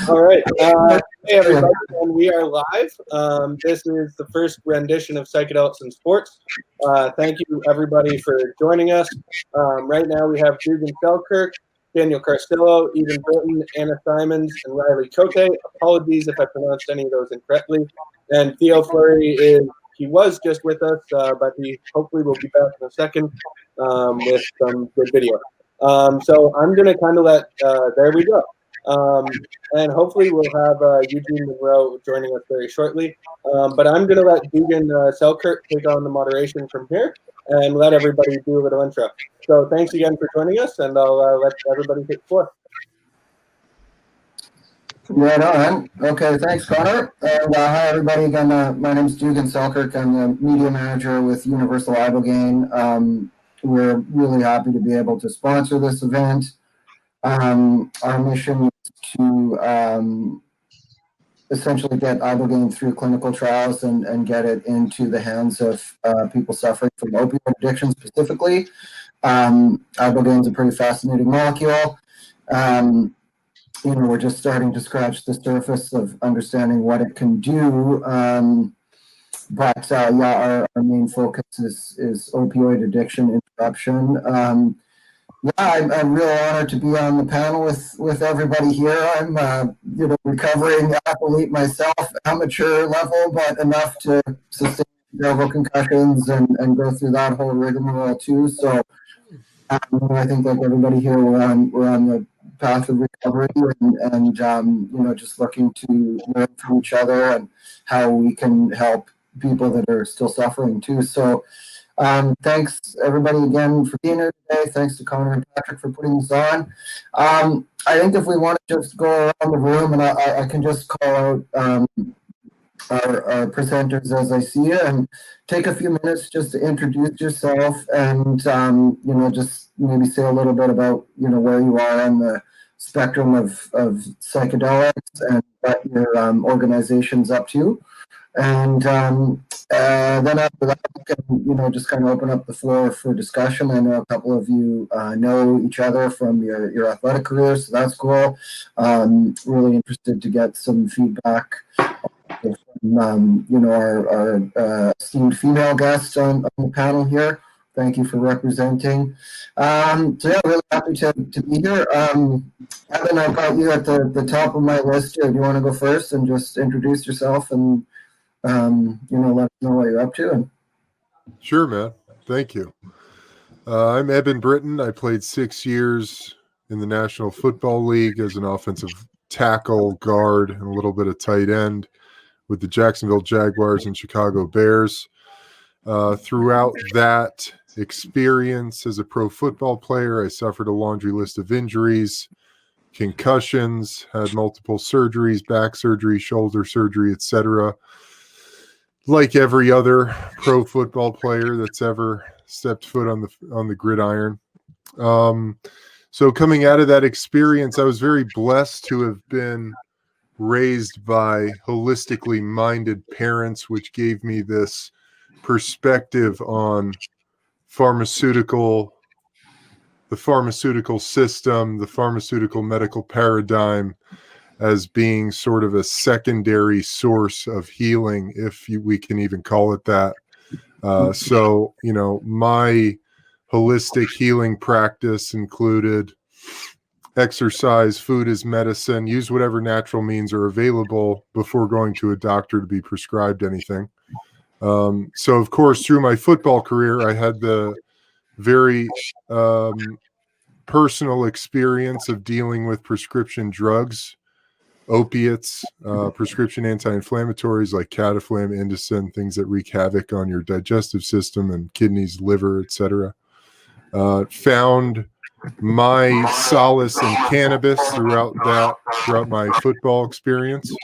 All right. Hey, everybody, and we are live. This is the first rendition of Psychedelics in Sports. Thank you, everybody, for joining us. Right now, we have Dugan Selkirk, Daniel Carcillo, Eben Britton, Anna Simons, and Riley Cote. Apologies if I pronounced any of those incorrectly. And Theo Fleury he was just with us, but he hopefully will be back in a second with some good video. So I'm going to kind of there we go. And hopefully we'll have Eugene Monroe joining us very shortly. But I'm going to let Dugan Selkirk take on the moderation from here and let everybody do a little intro. So thanks again for joining us, and I'll let everybody take the floor. Right on. Okay, thanks, Connor. And hi, everybody. Again, my name is Dugan Selkirk. I'm the media manager with Universal Ibogaine. We're really happy to be able to sponsor this event. Our mission is to essentially get Ibogaine through clinical trials and get it into the hands of people suffering from opioid addiction specifically. Ibogaine is a pretty fascinating molecule. We're just starting to scratch the surface of understanding what it can do. But our main focus is opioid addiction interruption. I'm really honored to be on the panel with everybody here. I'm recovering athlete myself, amateur level, but enough to sustain several concussions and go through that whole rigmarole too. So I think like everybody here, we're on the path of recovery and just looking to learn from each other and how we can help people that are still suffering too. So thanks everybody again for being here today. Thanks to Connor and Patrick for putting this on. I think if we want to just go around the room, and I can just call out our presenters as I see it, and take a few minutes just to introduce yourself and just maybe say a little bit about where you are on the spectrum of psychedelics and what your organization's up to. And then after that, we can, just kind of open up the floor for discussion. I know a couple of you know each other from your athletic careers, so that's cool. Really interested to get some feedback from, our esteemed female guests on the panel here. Thank you for representing. Really happy to be here. Eben, I've got you at the top of my list here. Do you want to go first and just introduce yourself and let us know what you're up to? Sure, man. Thank you. I'm Eben Britton. I played 6 years in the National Football League as an offensive tackle, guard, and a little bit of tight end with the Jacksonville Jaguars and Chicago Bears. Throughout that experience as a pro football player, I suffered a laundry list of injuries, concussions, had multiple surgeries, back surgery, shoulder surgery, etc. Like every other pro football player that's ever stepped foot on the gridiron. So coming out of that experience, I was very blessed to have been raised by holistically minded parents, which gave me this perspective on the pharmaceutical system, the pharmaceutical medical paradigm, as being sort of a secondary source of healing, if we can even call it that. So, my holistic healing practice included exercise, food as medicine, use whatever natural means are available before going to a doctor to be prescribed anything. So, of course, through my football career, I had the very personal experience of dealing with prescription drugs, opiates, prescription anti-inflammatories like Cataflam, Indocin, things that wreak havoc on your digestive system and kidneys, liver, etc. Found my solace in cannabis throughout my football experience.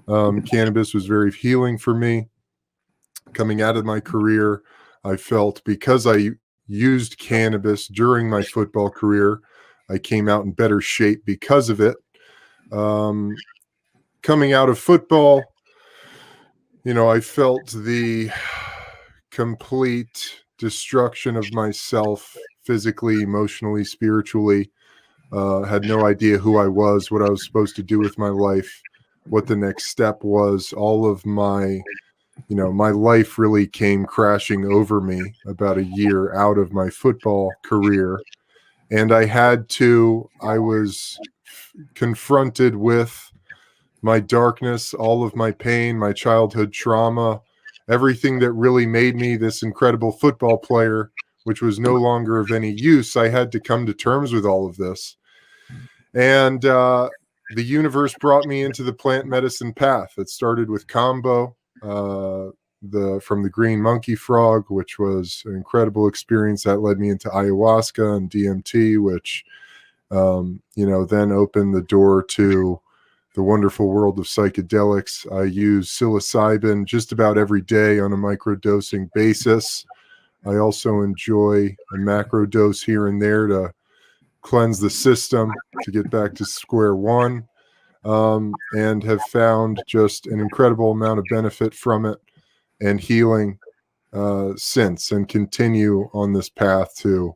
Cannabis was very healing for me. Coming out of my career, I felt because I used cannabis during my football career, I came out in better shape because of it. Coming out of football, I felt the complete destruction of myself physically, emotionally, spiritually, Had no idea who I was, what I was supposed to do with my life, what the next step was. All of my, my life really came crashing over me about a year out of my football career. And I was confronted with my darkness, all of my pain, my childhood trauma, everything that really made me this incredible football player, which was no longer of any use. I had to come to terms with all of this. And the universe brought me into the plant medicine path. It started with Combo, from the green monkey frog, which was an incredible experience that led me into ayahuasca and DMT, which then opened the door to the wonderful world of psychedelics. I use psilocybin just about every day on a microdosing basis. I also enjoy a macrodose here and there to cleanse the system, to get back to square one, and have found just an incredible amount of benefit from it and healing since, and continue on this path to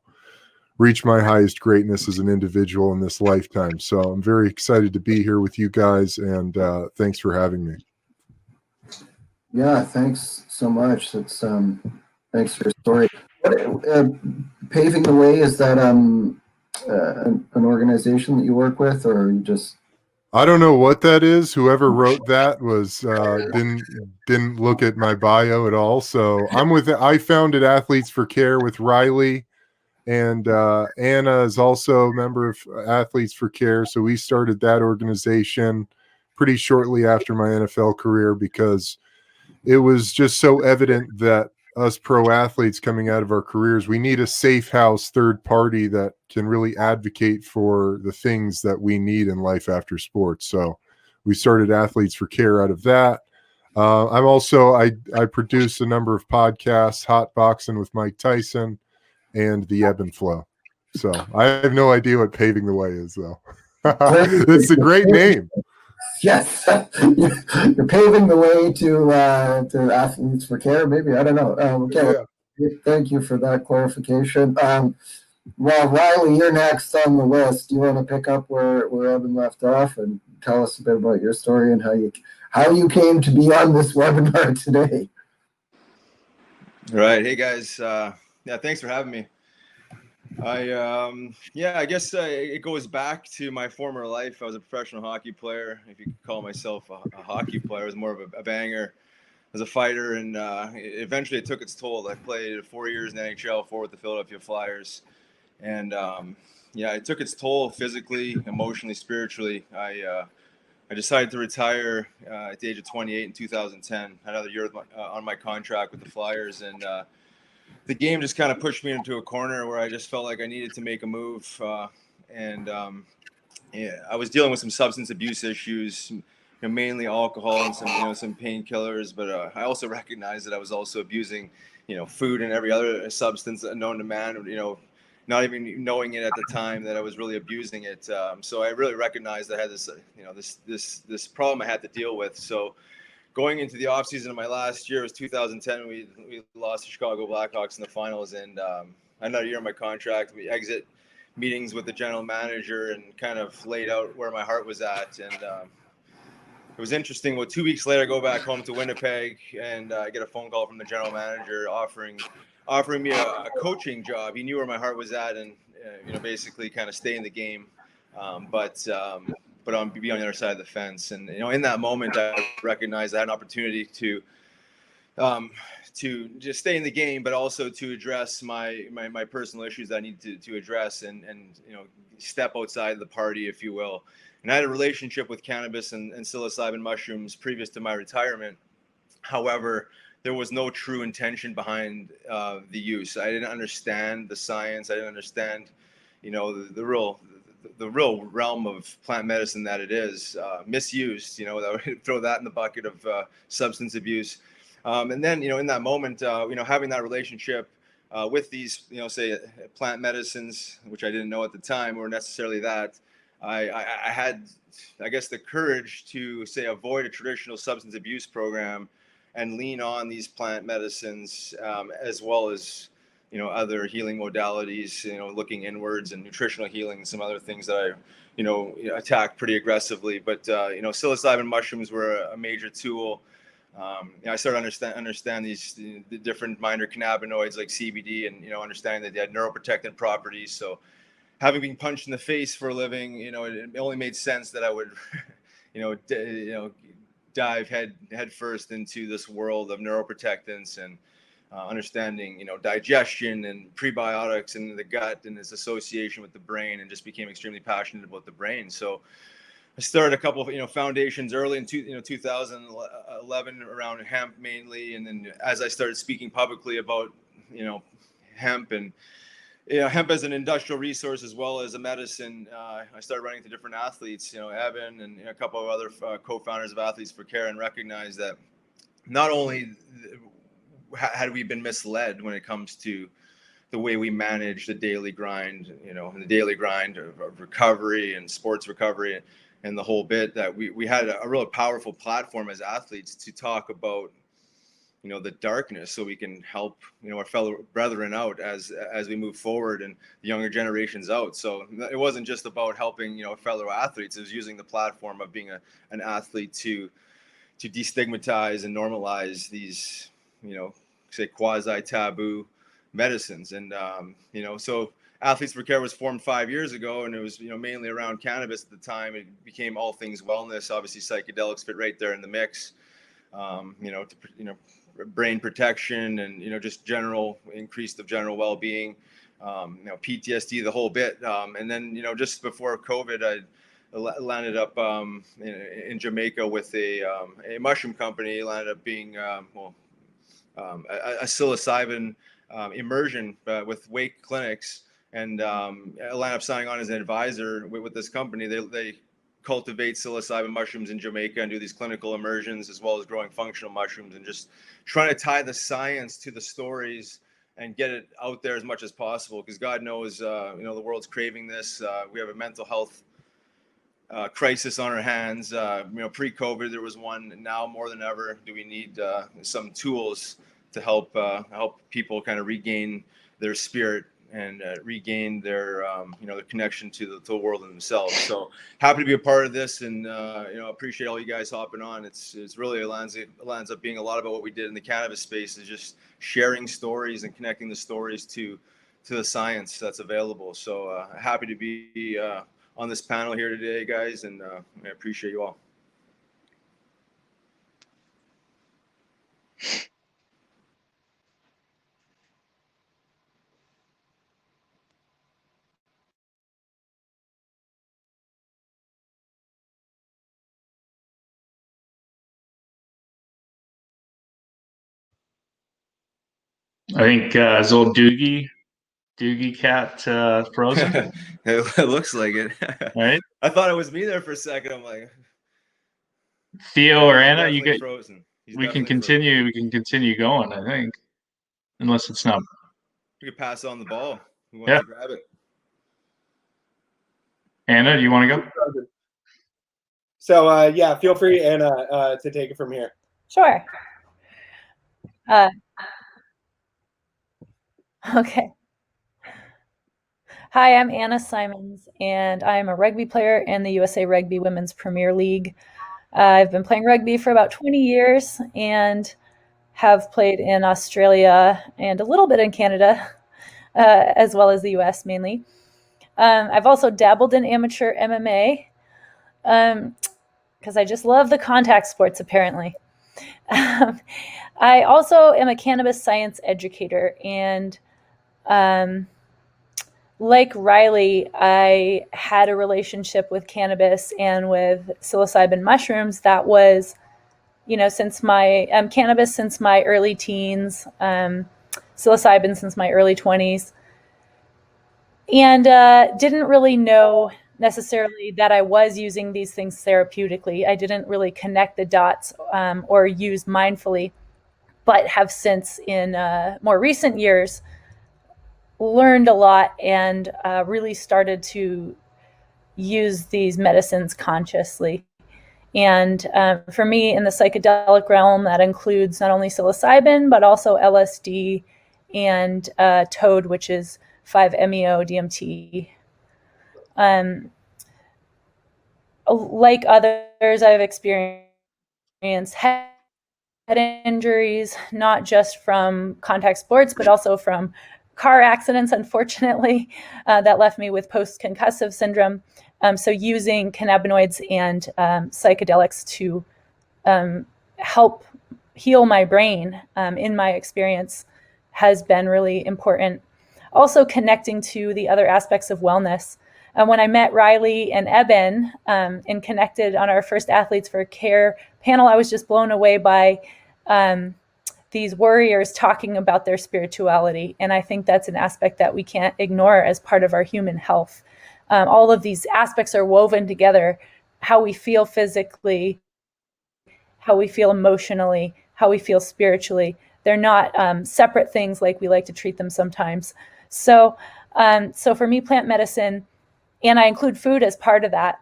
reach my highest greatness as an individual in this lifetime. So I'm very excited to be here with you guys, and thanks for having me. Yeah, thanks so much. That's thanks for your story. Paving the Way, is that an organization that you work with, or you just? I don't know what that is. Whoever wrote that was didn't look at my bio at all. So I founded Athletes for Care with Riley, and Anna is also a member of Athletes for Care. So we started that organization pretty shortly after my NFL career, because it was just so evident that us pro athletes coming out of our careers, we need a safe house third party that can really advocate for the things that we need in life after sports. So we started Athletes for Care out of that. I produce a number of podcasts, Hotboxin with Mike Tyson and the Ebb and Flow. So I have no idea what Paving the Way is, though. It's a great name. Yes, you're paving the way to Athletes for Care. Maybe, I don't know. Okay, yeah. Thank you for that clarification. Well, Riley, you're next on the list. Do you want to pick up where Eben left off and tell us a bit about your story and how you came to be on this webinar today? Right. Hey guys. Yeah, thanks for having me. I guess it goes back to my former life. I was a professional hockey player. If you could call myself a hockey player, I was more of a banger as a fighter, and eventually it took its toll. I played 4 years in the NHL, 4 with the Philadelphia Flyers, and it took its toll physically, emotionally, spiritually. I decided to retire at the age of 28 in 2010. I had another year on my contract with the Flyers, and the game just kind of pushed me into a corner where I just felt like I needed to make a move. I was dealing with some substance abuse issues, mainly alcohol and some painkillers. But I also recognized that I was also abusing, food and every other substance known to man. Not even knowing it at the time that I was really abusing it. So I really recognized that I had this problem I had to deal with. So going into the offseason of my last year, it was 2010. We lost to Chicago Blackhawks in the finals, and another year on my contract. We exit meetings with the general manager and kind of laid out where my heart was at. And it was interesting. Well, 2 weeks later, I go back home to Winnipeg, and I get a phone call from the general manager offering me a coaching job. He knew where my heart was at, and basically kind of stay in the game, but be on the other side of the fence. And in that moment, I recognized I had an opportunity to just stay in the game, but also to address my personal issues that I need to address, and step outside the party, if you will. And I had a relationship with cannabis and psilocybin mushrooms previous to my retirement. However, there was no true intention behind the use. I didn't understand the science. I didn't understand, the real realm of plant medicine that it is misused. I would throw that in the bucket of substance abuse. And then, in that moment, having that relationship with these, say plant medicines, which I didn't know at the time were necessarily that, I had, I guess, the courage to say avoid a traditional substance abuse program and lean on these plant medicines, as well as other healing modalities, looking inwards, and nutritional healing, some other things that I attacked pretty aggressively. But psilocybin mushrooms were a major tool. I started to understand the different minor cannabinoids like CBD, and understanding that they had neuroprotectant properties. So having been punched in the face for a living, it only made sense that I would dive head first into this world of neuroprotectants and understanding digestion and prebiotics and the gut and its association with the brain, and just became extremely passionate about the brain. So I started a couple of foundations early in 2011 around hemp mainly, and then as I started speaking publicly about hemp and hemp as an industrial resource as well as a medicine, I started running into different athletes, Eben and a couple of other co-founders of Athletes for Care, and recognized that not only had we been misled when it comes to the way we manage the daily grind, and the daily grind of recovery and sports recovery and the whole bit, that we had a real powerful platform as athletes to talk about the darkness, so we can help our fellow brethren out as we move forward, and the younger generations out. So it wasn't just about helping fellow athletes. It was using the platform of being an athlete to destigmatize and normalize these say quasi taboo medicines. And so Athletes for Care was formed 5 years ago, and it was mainly around cannabis at the time. It became all things wellness. Obviously psychedelics fit right there in the mix, brain protection and just general increase of general well-being, PTSD, the whole bit. And then just before COVID, I landed up in Jamaica with a mushroom company. Landed up being a psilocybin immersion with Wake Clinics, and I landed up signing on as an advisor with this company. They cultivate psilocybin mushrooms in Jamaica and do these clinical immersions, as well as growing functional mushrooms, and just trying to tie the science to the stories and get it out there as much as possible, because God knows the world's craving this. We have a mental health crisis on our hands. Pre-COVID there was one. Now more than ever do we need some tools to help people kind of regain their spirit and regain their their connection to the world and themselves. So happy to be a part of this, and appreciate all you guys hopping on. It's really it lands up being a lot about what we did in the cannabis space, is just sharing stories and connecting the stories to the science that's available. So happy to be on this panel here today, guys, and I appreciate you all. I think is old Doogie Cat frozen. It looks like it. Right? I thought it was me there for a second. I'm like, Theo or Anna, you get frozen. We can continue. Frozen. We can continue going, I think, unless it's not. We could pass on the ball. Who wants to grab it? Anna, do you want to go? So yeah, feel free, Anna, to take it from here. Sure. Okay. Hi, I'm Anna Simons, and I'm a rugby player in the USA Rugby Women's Premier League. I've been playing rugby for about 20 years and have played in Australia and a little bit in Canada, as well as the US mainly. I've also dabbled in amateur MMA because I just love the contact sports, apparently. I also am a cannabis science educator, and like Riley, I had a relationship with cannabis and with psilocybin mushrooms that was, since my cannabis since my early teens, psilocybin since my early 20s, and didn't really know necessarily that I was using these things therapeutically. I didn't really connect the dots or use mindfully, but have since in more recent years learned a lot and really started to use these medicines consciously. And for me, in the psychedelic realm, that includes not only psilocybin, but also LSD and toad, which is 5-MeO-DMT. Like others, I've experienced head injuries, not just from contact sports, but also from car accidents, unfortunately, that left me with post-concussive syndrome. So using cannabinoids and psychedelics to help heal my brain, in my experience, has been really important. Also connecting to the other aspects of wellness. When I met Riley and Eben and connected on our first Athletes for Care panel, I was just blown away by these warriors talking about their spirituality. And I think that's an aspect that we can't ignore as part of our human health. All of these aspects are woven together: how we feel physically, how we feel emotionally, how we feel spiritually. They're not separate things like we like to treat them sometimes. So for me, plant medicine, and I include food as part of that,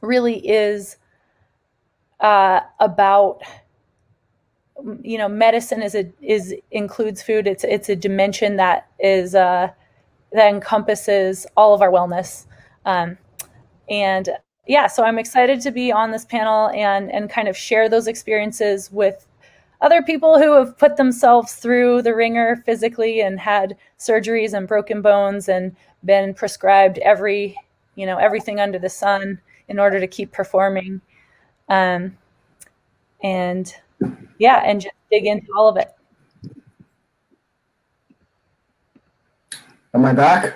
really is about, medicine includes food. It's a dimension that is that encompasses all of our wellness. And yeah, so I'm excited to be on this panel and kind of share those experiences with other people who have put themselves through the ringer physically and had surgeries and broken bones and been prescribed everything under the sun in order to keep performing. And just dig into all of it. Am I back?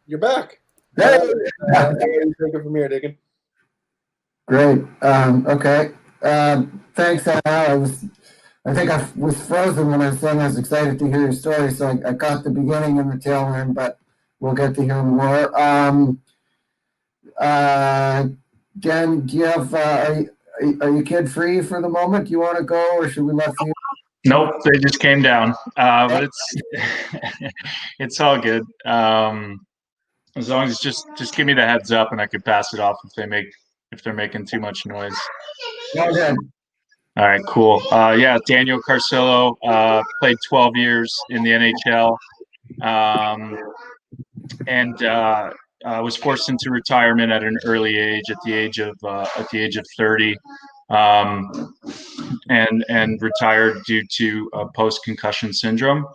You're back. Hey! Take it from here, Diggin. Great. Okay. Thanks, Anna. I think I was frozen when I was saying I was excited to hear your story, so I caught the beginning and the tail end, but we'll get to hear more. Jen, do you have? Are you kid free for the moment? Do you want to go, or should we let you? Nope, they just came down. But it's it's all good. As long as just give me the heads up, and I could pass it off if they're making too much noise. Okay. All right, cool. Yeah, Daniel Carcillo, played 12 years in the NHL, and was forced into retirement at an early age, at the age of 30, and retired due to post-concussion syndrome.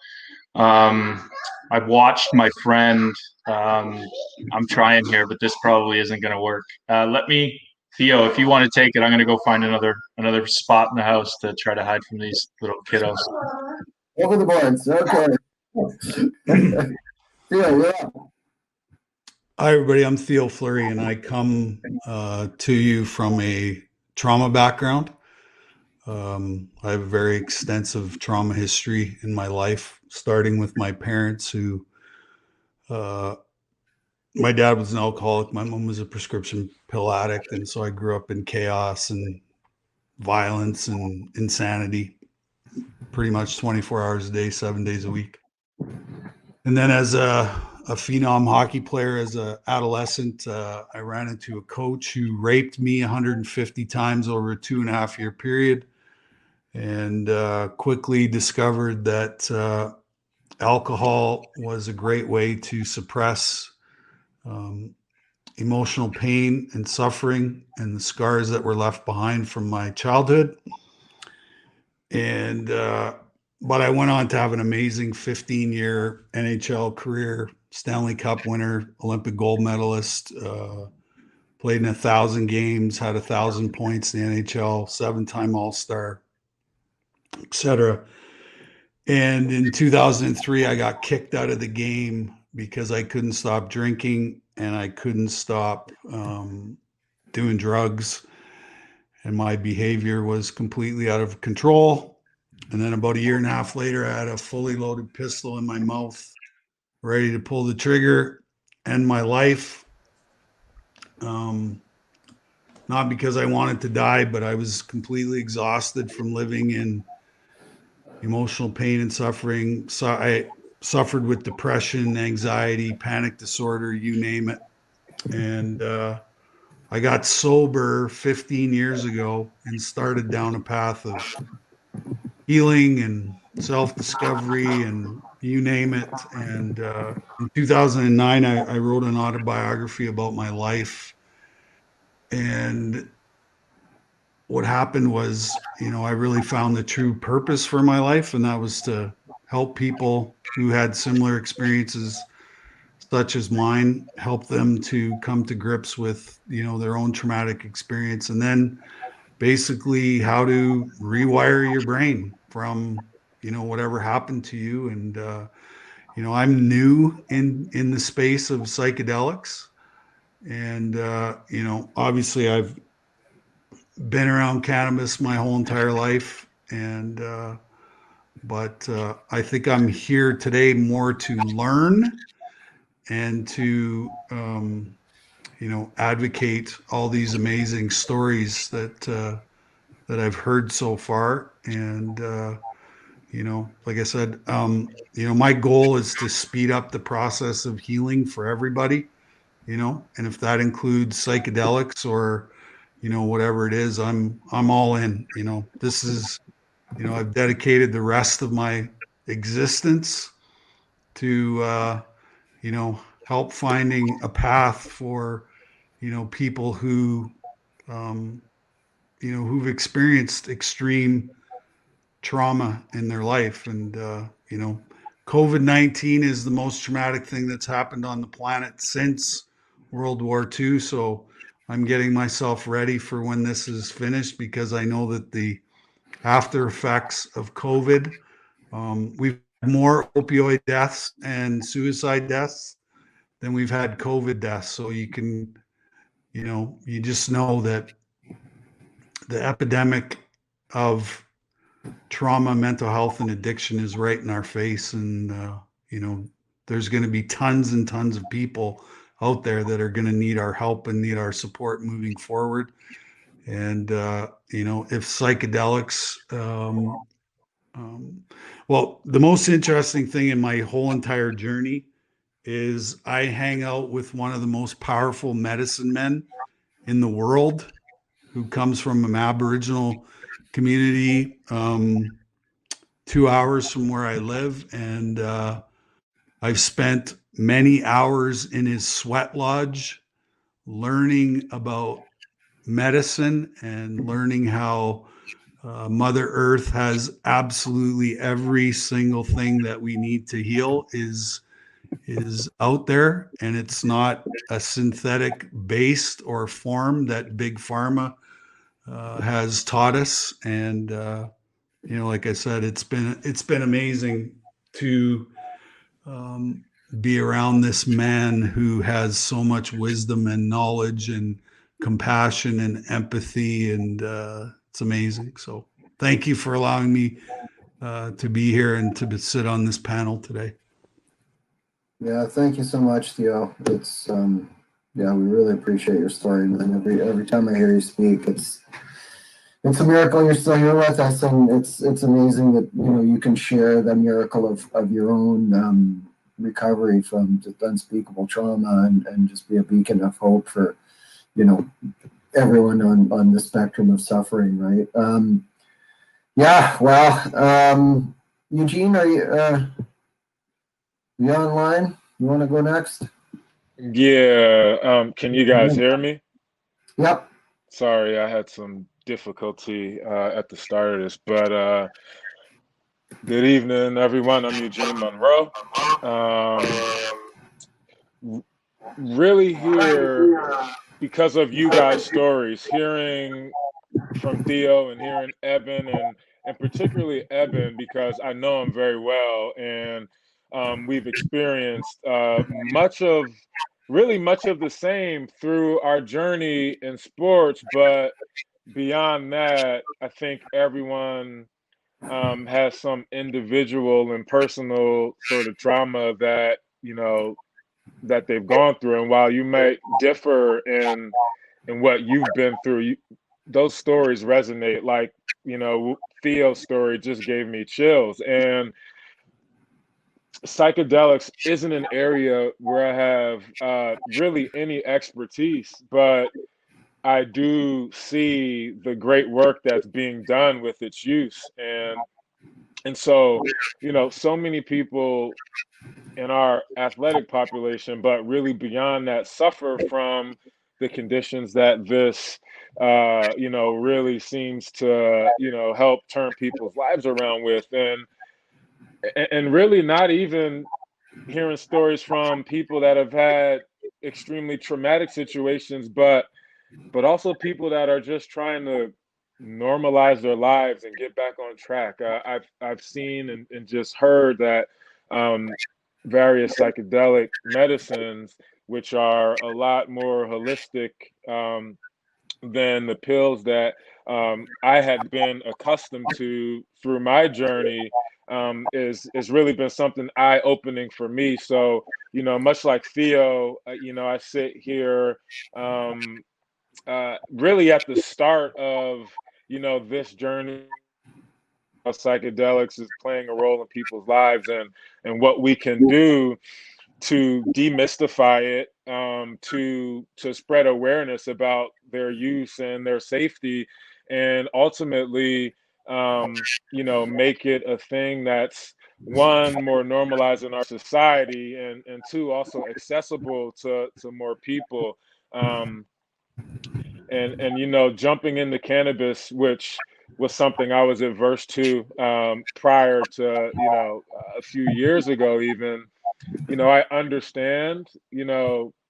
I've watched my friend. I'm trying here, but this probably isn't going to work. Theo, if you want to take it, I'm going to go find another spot in the house to try to hide from these little kiddos. Over the boards. Okay. Yeah. Hi, everybody. I'm Theo Fleury, and I come to you from a trauma background. I have a very extensive trauma history in my life, starting with my parents who my dad was an alcoholic. My mom was a prescription pill addict. And so I grew up in chaos and violence and insanity, pretty much 24 hours a day, 7 days a week. And then as a phenom hockey player, as an adolescent, I ran into a coach who raped me 150 times over a 2.5-year period, and quickly discovered that alcohol was a great way to suppress emotional pain and suffering and the scars that were left behind from my childhood. And but I went on to have an amazing 15-year NHL career, Stanley Cup winner, Olympic gold medalist, played in 1,000 games, had 1,000 points in the NHL, 7-time All-Star, etc. And in 2003, I got kicked out of the game because I couldn't stop drinking and I couldn't stop doing drugs. And my behavior was completely out of control. And then about 1.5 years later, I had a fully loaded pistol in my mouth, ready to pull the trigger, end my life. Not because I wanted to die, but I was completely exhausted from living in emotional pain and suffering. So I suffered with depression, anxiety, panic disorder, you name it. And I got sober 15 years ago and started down a path of healing and self-discovery and you name it. And in 2009, I wrote an autobiography about my life. And what happened was, I really found the true purpose for my life, and that was to help people who had similar experiences such as mine, help them to come to grips with, their own traumatic experience, and then basically how to rewire your brain from, whatever happened to you. And, I'm new in the space of psychedelics. And, obviously I've been around cannabis my whole entire life. And, but I think I'm here today more to learn and to, advocate all these amazing stories that I've heard so far. And, like I said, my goal is to speed up the process of healing for everybody, and if that includes psychedelics or, whatever it is, I'm all in. This is, I've dedicated the rest of my existence to, help finding a path for, people who, who've experienced extreme trauma in their life. And, COVID-19 is the most traumatic thing that's happened on the planet since World War II. So I'm getting myself ready for when this is finished, because I know that the after effects of COVID, we've had more opioid deaths and suicide deaths than we've had COVID deaths. So you can, you just know that the epidemic of trauma, mental health, and addiction is right in our face. And, there's going to be tons and tons of people out there that are going to need our help and need our support moving forward. And, if psychedelics, well, the most interesting thing in my whole entire journey is I hang out with one of the most powerful medicine men in the world, who comes from an Aboriginal community 2 hours from where I live. And I've spent many hours in his sweat lodge learning about medicine and learning how Mother Earth has absolutely every single thing that we need to heal is out there, and it's not a synthetic based or form that big pharma has taught us. And like I said, it's been amazing to be around this man who has so much wisdom and knowledge and compassion and empathy, and it's amazing. So thank you for allowing me to be here and to sit on this panel today. Yeah, thank you so much, Theo. It's yeah, we really appreciate your story, man. Every time I hear you speak, it's a miracle you're still here with us, and it's amazing that you can share the miracle of your own recovery from just unspeakable trauma, and just be a beacon of hope for everyone on the spectrum of suffering, right? Yeah, well, Eugene, are you online? You want to go next? Yeah. Can you guys hear me? Yep. Sorry, I had some difficulty at the start of this, but good evening, everyone. I'm Eugene Monroe. Really here because of you guys' stories, hearing from Theo and hearing Eben, and particularly Eben, because I know him very well, and we've experienced much of the same through our journey in sports. But beyond that, I think everyone has some individual and personal sort of trauma that that they've gone through. And while you may differ in what you've been through, those stories resonate. Like, Theo's story just gave me chills. And psychedelics isn't an area where I have really any expertise, but I do see the great work that's being done with its use. And And so, so many people in our athletic population, but really beyond that, suffer from the conditions that this, really seems to, help turn people's lives around with. And really not even hearing stories from people that have had extremely traumatic situations, but also people that are just trying to normalize their lives and get back on track. I've seen and just heard that various psychedelic medicines, which are a lot more holistic than the pills that I had been accustomed to through my journey, is really been something eye opening for me. So, much like Theo, I sit here really at the start of this journey. How psychedelics is playing a role in people's lives, and what we can do to demystify it, to spread awareness about their use and their safety, and ultimately, make it a thing that's, one, more normalized in our society, and two, also accessible to more people. Um, and jumping into cannabis, which was something I was adverse to prior to a few years ago even. I understand,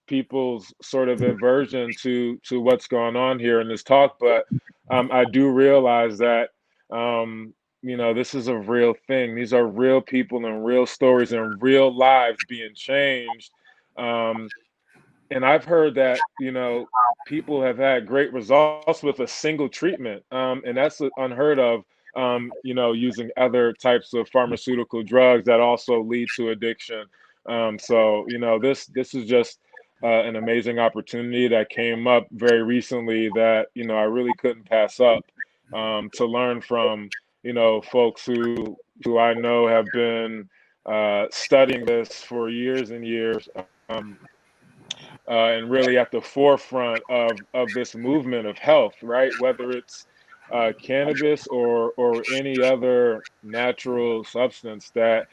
people's sort of aversion to what's going on here in this talk, but I do realize that this is a real thing. These are real people and real stories and real lives being changed. And I've heard that, people have had great results with a single treatment, and that's unheard of. Using other types of pharmaceutical drugs that also lead to addiction. So this is just an amazing opportunity that came up very recently that I really couldn't pass up, to learn from folks who I know have been studying this for years and years. And really at the forefront of this movement of health, right? Whether it's cannabis or any other natural substance that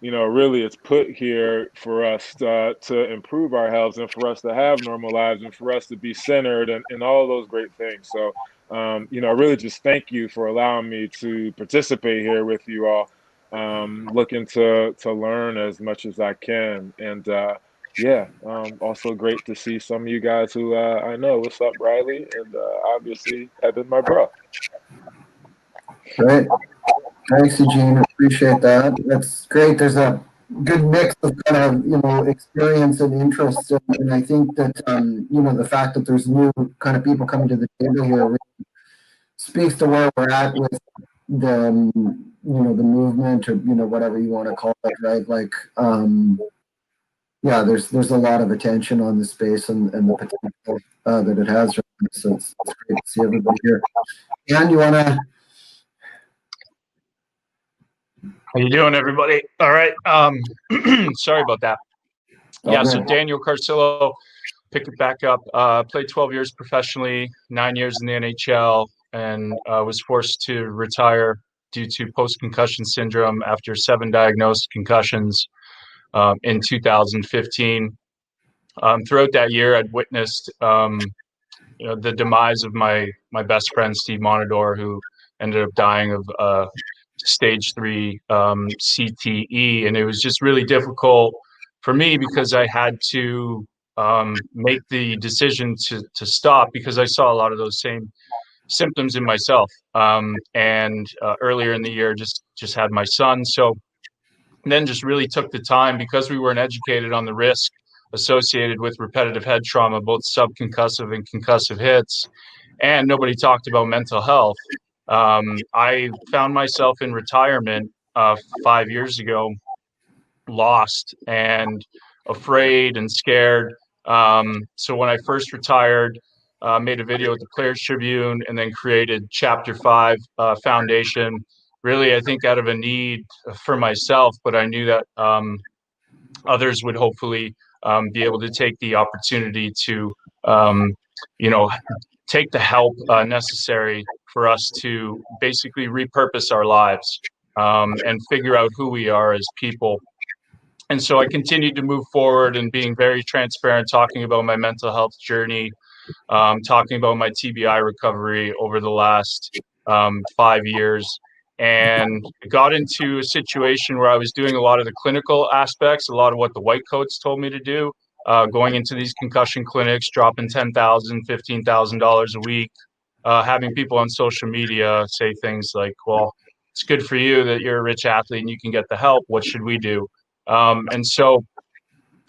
really it's put here for us to improve our health and for us to have normal lives and for us to be centered and all of those great things. So, I really just thank you for allowing me to participate here with you all. Looking to learn as much as I can, and yeah, also great to see some of you guys who I know. What's up, Riley? And obviously, Eben, my bro. Great. Thanks, Eugene. Appreciate that. That's great. There's a good mix of kind of, experience and interest. And I think that, the fact that there's new kind of people coming to the table here really speaks to where we're at with the, the movement, or, whatever you want to call it, right? Like, yeah, there's a lot of attention on the space and the potential that it has. So it's great to see everybody here. And you want to... How you doing, everybody? All right. Sorry about that. Yeah, so Daniel Carcillo, picked it back up. Played 12 years professionally, 9 years in the NHL, and was forced to retire due to post-concussion syndrome after 7 diagnosed concussions in 2015. Throughout that year, I'd witnessed the demise of my best friend, Steve Monador, who ended up dying of stage 3 CTE. And it was just really difficult for me because I had to make the decision to stop because I saw a lot of those same symptoms in myself. And earlier in the year, just had my son. So then just really took the time, because we weren't educated on the risk associated with repetitive head trauma, both subconcussive and concussive hits, and nobody talked about mental health. I found myself in retirement 5 years ago, lost and afraid and scared. So when I first retired, made a video with the Players Tribune, and then created Chapter 5 Foundation, really, I think out of a need for myself, but I knew that others would hopefully be able to take the opportunity to, take the help necessary for us to basically repurpose our lives and figure out who we are as people. And so I continued to move forward and being very transparent, talking about my mental health journey, talking about my TBI recovery over the last 5 years, and got into a situation where I was doing a lot of the clinical aspects, a lot of what the white coats told me to do, going into these concussion clinics, dropping $10,000, $15,000 a week, having people on social media say things like, well, it's good for you that you're a rich athlete and you can get the help. What should we do? And so,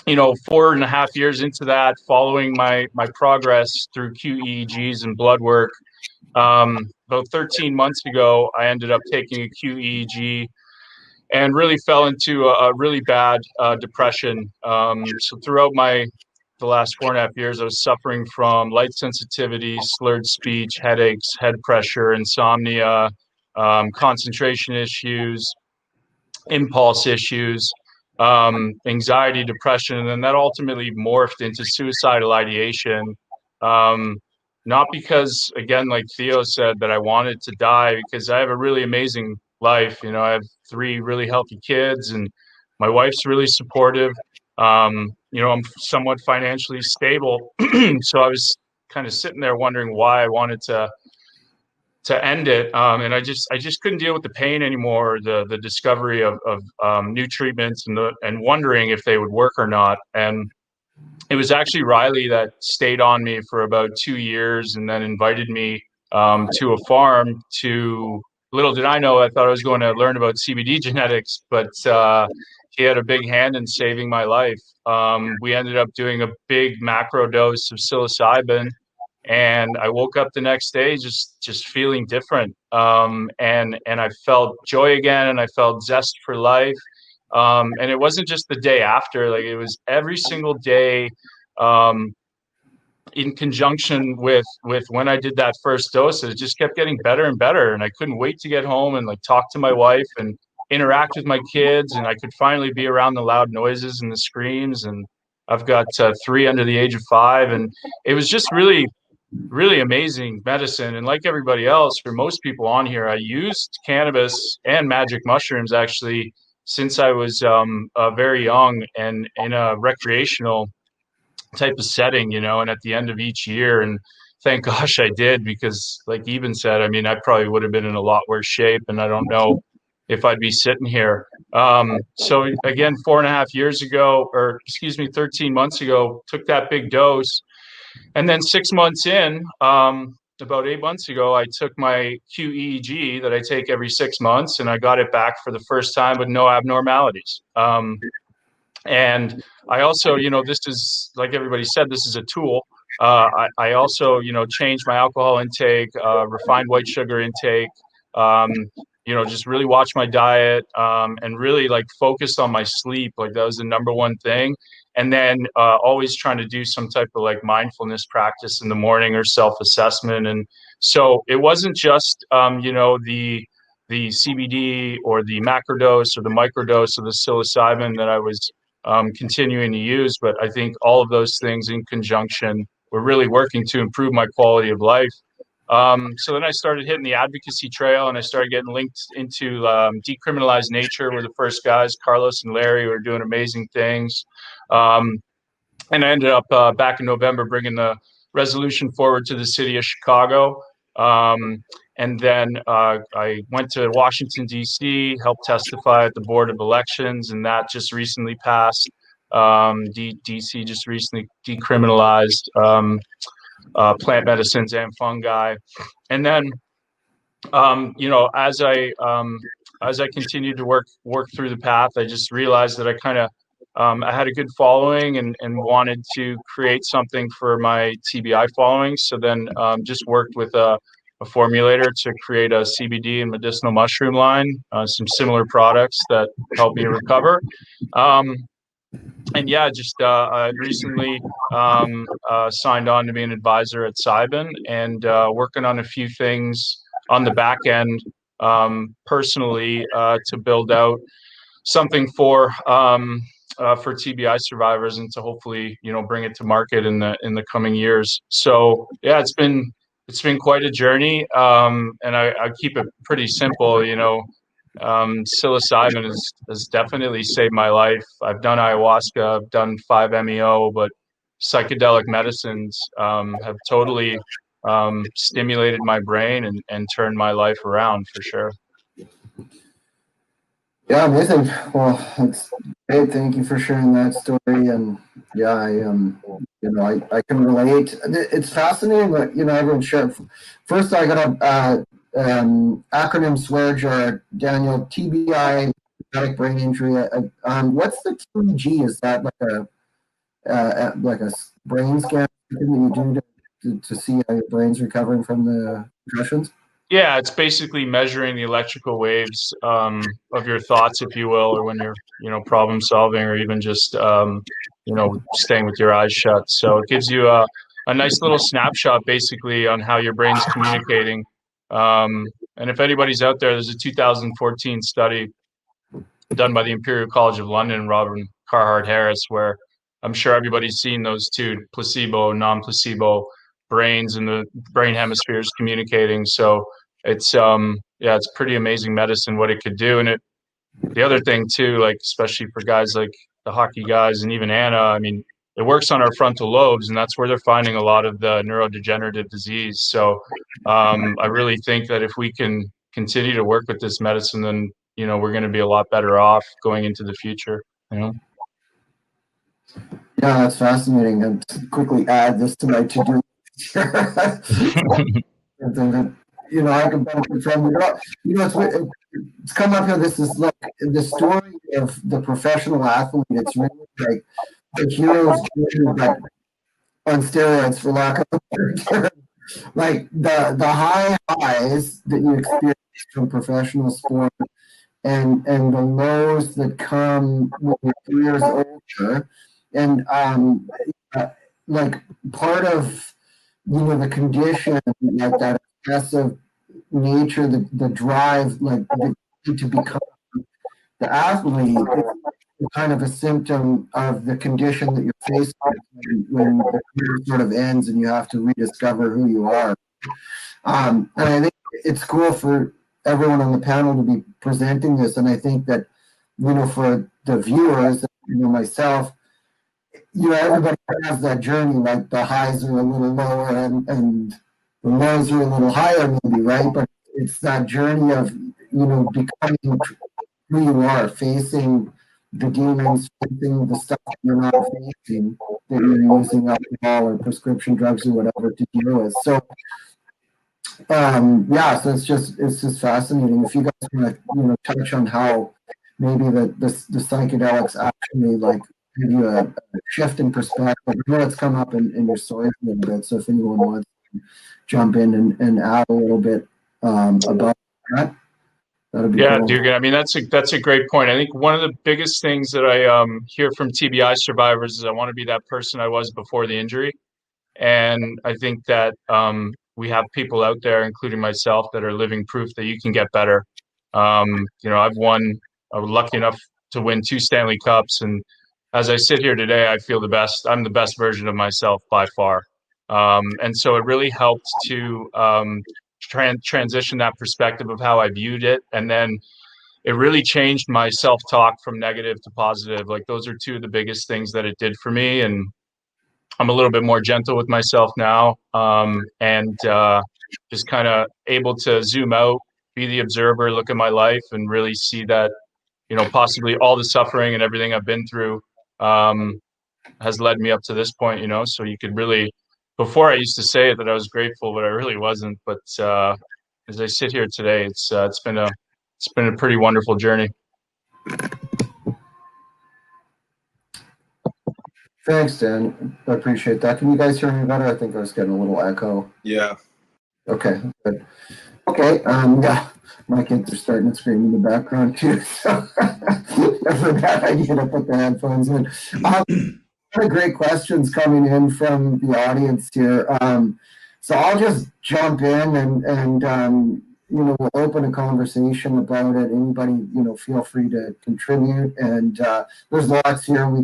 4.5 years into that, following my progress through QEEGs and blood work, about 13 months ago, I ended up taking a QEEG and really fell into a really bad depression. So throughout the last 4.5 years, I was suffering from light sensitivity, slurred speech, headaches, head pressure, insomnia, concentration issues, impulse issues, anxiety, depression, and then that ultimately morphed into suicidal ideation. Not because, again, like Theo said, that I wanted to die, because I have a really amazing life. I have 3 really healthy kids, and my wife's really supportive. I'm somewhat financially stable, so I was kind of sitting there wondering why I wanted to end it, and I just couldn't deal with the pain anymore, the discovery of new treatments and wondering if they would work or not. And it was actually Riley that stayed on me for about 2 years and then invited me to a farm to, little did I know, I thought I was going to learn about CBD genetics, but he had a big hand in saving my life. We ended up doing a big macro dose of psilocybin, and I woke up the next day just feeling different. And I felt joy again, and I felt zest for life. And it wasn't just the day after, like it was every single day, in conjunction with when I did that first dose. It just kept getting better and better, and I couldn't wait to get home and like talk to my wife and interact with my kids, and I could finally be around the loud noises and the screams. And I've got 3 under the age of 5, and it was just really amazing medicine. And like everybody else, for most people on here, I used cannabis and magic mushrooms actually since I was very young and in a recreational type of setting, and at the end of each year. And thank gosh I did, because like Eben said, I mean, I probably would have been in a lot worse shape, and I don't know if I'd be sitting here. So again, 4.5 years ago, or excuse me, 13 months ago, took that big dose. And then 6 months in, about 8 months ago, I took my QEEG that I take every 6 months, and I got it back for the first time with no abnormalities. And I also, this is, like everybody said, this is a tool. I also, changed my alcohol intake, refined white sugar intake, just really watch my diet, and really like focused on my sleep. Like that was the number one thing. And then always trying to do some type of like mindfulness practice in the morning or self-assessment. And so it wasn't just, the CBD or the macrodose or the microdose of the psilocybin that I was continuing to use, but I think all of those things in conjunction were really working to improve my quality of life. So then I started hitting the advocacy trail, and I started getting linked into Decriminalized Nature. Were the first guys, Carlos and Larry, who were doing amazing things. And I ended up back in November bringing the resolution forward to the city of Chicago. And then I went to Washington, D.C., helped testify at the Board of Elections, and that just recently passed. D.C. just recently decriminalized plant medicines and fungi. And then, as I continued to work through the path, I just realized that I had a good following and wanted to create something for my TBI following. So then just worked with a formulator to create a CBD and medicinal mushroom line, some similar products that help me recover. And yeah, just I recently signed on to be an advisor at Eben, and working on a few things on the back end personally to build out something for TBI survivors, and to hopefully bring it to market in the coming years. So yeah, it's been it's been quite a journey, and I keep it pretty simple. Psilocybin has definitely saved my life. I've done ayahuasca, I've done 5-MeO, but psychedelic medicines have totally stimulated my brain and turned my life around for sure. Yeah, amazing. Well, it's great. Thank you for sharing that story. And yeah, I can relate. It's fascinating that everyone share. First, I got a acronym swear jar. Daniel, TBI, traumatic brain injury. What's the TBG? Is that like a brain scan that you do to see how your brain's recovering from the concussions? Yeah, it's basically measuring the electrical waves of your thoughts, if you will, or when you're, problem solving, or even just, staying with your eyes shut. So it gives you a nice little snapshot, basically, on how your brain's communicating. And if anybody's out there, there's a 2014 study done by the Imperial College of London, Robin Carhart Harris, where I'm sure everybody's seen those two placebo, non-placebo brains and the brain hemispheres communicating. So it's it's pretty amazing medicine what it could do. And the other thing too, like especially for guys like the hockey guys and even Anna, I mean, it works on our frontal lobes, and that's where they're finding a lot of the neurodegenerative disease. So I really think that if we can continue to work with this medicine, then we're going to be a lot better off going into the future. Yeah, that's fascinating. And to quickly add this to my to-do I can benefit from. It's come up here. This is like the story of the professional athlete. It's really like the hero's journey, like on steroids, for lack of a better term. Like the high highs that you experience from professional sport, and the lows that come when your career's over, and like part of the condition, like that aggressive nature, the drive, like to become the athlete, is kind of a symptom of the condition that you're faced with when the career sort of ends and you have to rediscover who you are. And I think it's cool for everyone on the panel to be presenting this, and I think that for the viewers, myself, everybody has that journey. Like the highs are a little lower and the lows are a little higher, maybe, right? But it's that journey of becoming who you are, facing the demons, facing the stuff that you're not facing, that you're using alcohol or prescription drugs or whatever to deal with. So so it's just fascinating. If you guys want to touch on how maybe the psychedelics actually like give you a shift in perspective. I know it's come up in your story a little bit, so if anyone wants to jump in and add a little bit about that, that'd be cool. Dugan, I mean, that's a great point. I think one of the biggest things that I hear from TBI survivors is I want to be that person I was before the injury. And I think that we have people out there, including myself, that are living proof that you can get better. I was lucky enough to win 2 Stanley Cups, and as I sit here today, I feel the best. I'm the best version of myself by far. And so it really helped to transition that perspective of how I viewed it. And then it really changed my self-talk from negative to positive. Like those are 2 of the biggest things that it did for me. And I'm a little bit more gentle with myself now, and just kind of able to zoom out, be the observer, look at my life, and really see that, possibly all the suffering and everything I've been through has led me up to this point, so you could really, before I used to say that I was grateful, but I really wasn't. But as I sit here today, it's been a pretty wonderful journey. Thanks, Dan. I appreciate that. Can you guys hear me better? I think I was getting a little echo. Yeah. Okay, good. Okay, my kids are starting to scream in the background too, so for that I need to put the headphones in. Great questions coming in from the audience here. So I'll just jump in and we'll open a conversation about it. Anybody, feel free to contribute. And there's lots here. We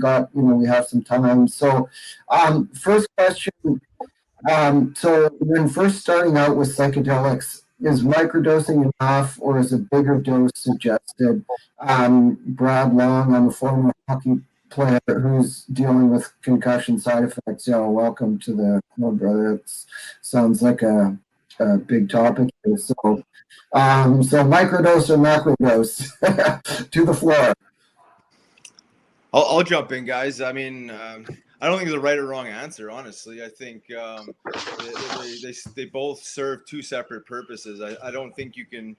have some time. So first question, So when first starting out with psychedelics, is microdosing enough, or is a bigger dose suggested? Brad Long, I'm a former hockey player who's dealing with concussion side effects. Welcome to the club, brother. It sounds like a big topic here. So microdose or macrodose? To the floor. I'll jump in, guys. I mean, I don't think there's a right or wrong answer, honestly. I think they both serve two separate purposes. I don't think you can,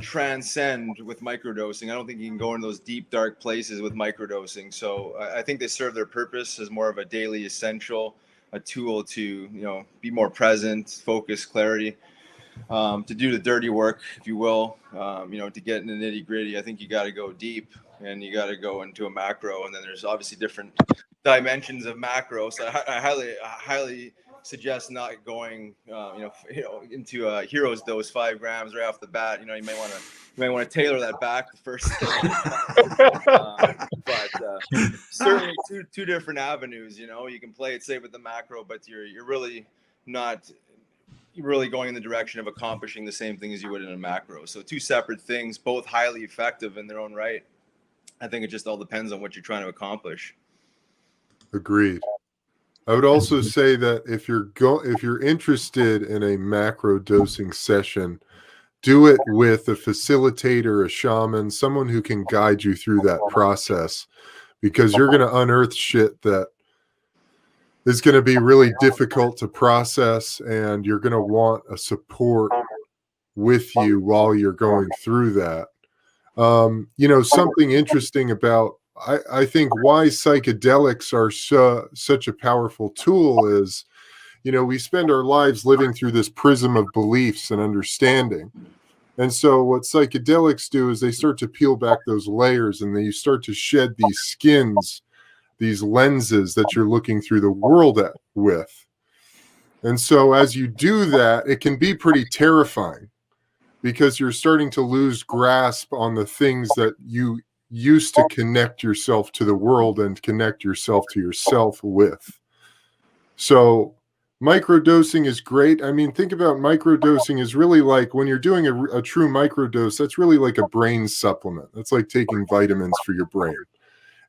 transcend with microdosing. I don't think you can go in those deep, dark places with microdosing. So I think they serve their purpose as more of a daily essential, a tool to, be more present, focus, clarity, to do the dirty work, if you will, to get in the nitty gritty. I think you got to go deep. And you got to go into a macro, and then there's obviously different dimensions of macro. So I highly suggest not going, into a hero's dose, 5 grams right off the bat. You might want to tailor that back the first. But certainly two different avenues. You can play it safe with the macro, but you're really not. You're really going in the direction of accomplishing the same thing as you would in a macro. So two separate things, both highly effective in their own right. I think it just all depends on what you're trying to accomplish. Agreed. I would also say that if you're interested in a macro dosing session, do it with a facilitator, a shaman, someone who can guide you through that process, because you're going to unearth shit that is going to be really difficult to process, and you're going to want a support with you while you're going through that. Something interesting about, I think why psychedelics are such a powerful tool is, we spend our lives living through this prism of beliefs and understanding. And so what psychedelics do is they start to peel back those layers, and then you start to shed these skins, these lenses that you're looking through the world with. And so as you do that, it can be pretty terrifying, because you're starting to lose grasp on the things that you used to connect yourself to the world and connect yourself to yourself with. So microdosing is great. I mean, think about microdosing is really like when you're doing a true microdose, that's really like a brain supplement. That's like taking vitamins for your brain.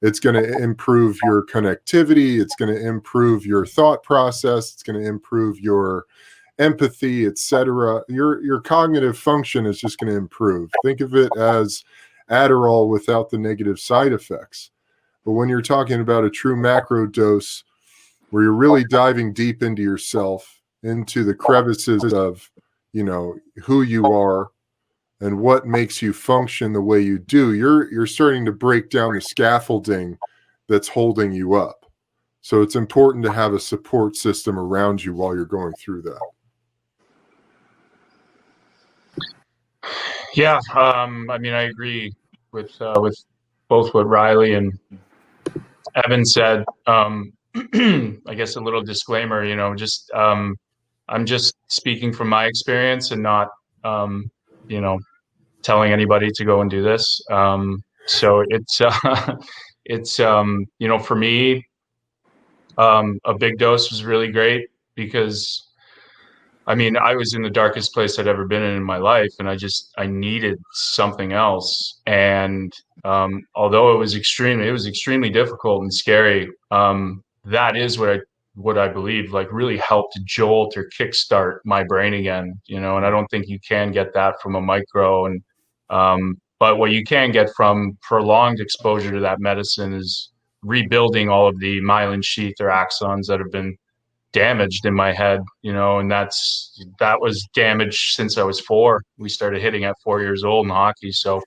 It's going to improve your connectivity. It's going to improve your thought process. It's going to improve your empathy, etc. Your cognitive function is just going to improve. Think of it as Adderall without the negative side effects. But when you're talking about a true macro dose, where you're really diving deep into yourself, into the crevices of, who you are and what makes you function the way you do, you're starting to break down the scaffolding that's holding you up. So it's important to have a support system around you while you're going through that. Yeah, I mean, I agree with both what Riley and Eben said. I guess a little disclaimer, I'm just speaking from my experience and not, telling anybody to go and do this. So it's for me, a big dose was really great, because I mean, I was in the darkest place I'd ever been in my life, and I needed something else. And although it was extremely difficult and scary, that is what I believe like really helped jolt or kickstart my brain again. And I don't think you can get that from a micro. And but what you can get from prolonged exposure to that medicine is rebuilding all of the myelin sheath or axons that have been damaged in my head, and that was damaged since I was 4. We started hitting at 4 years old in hockey. So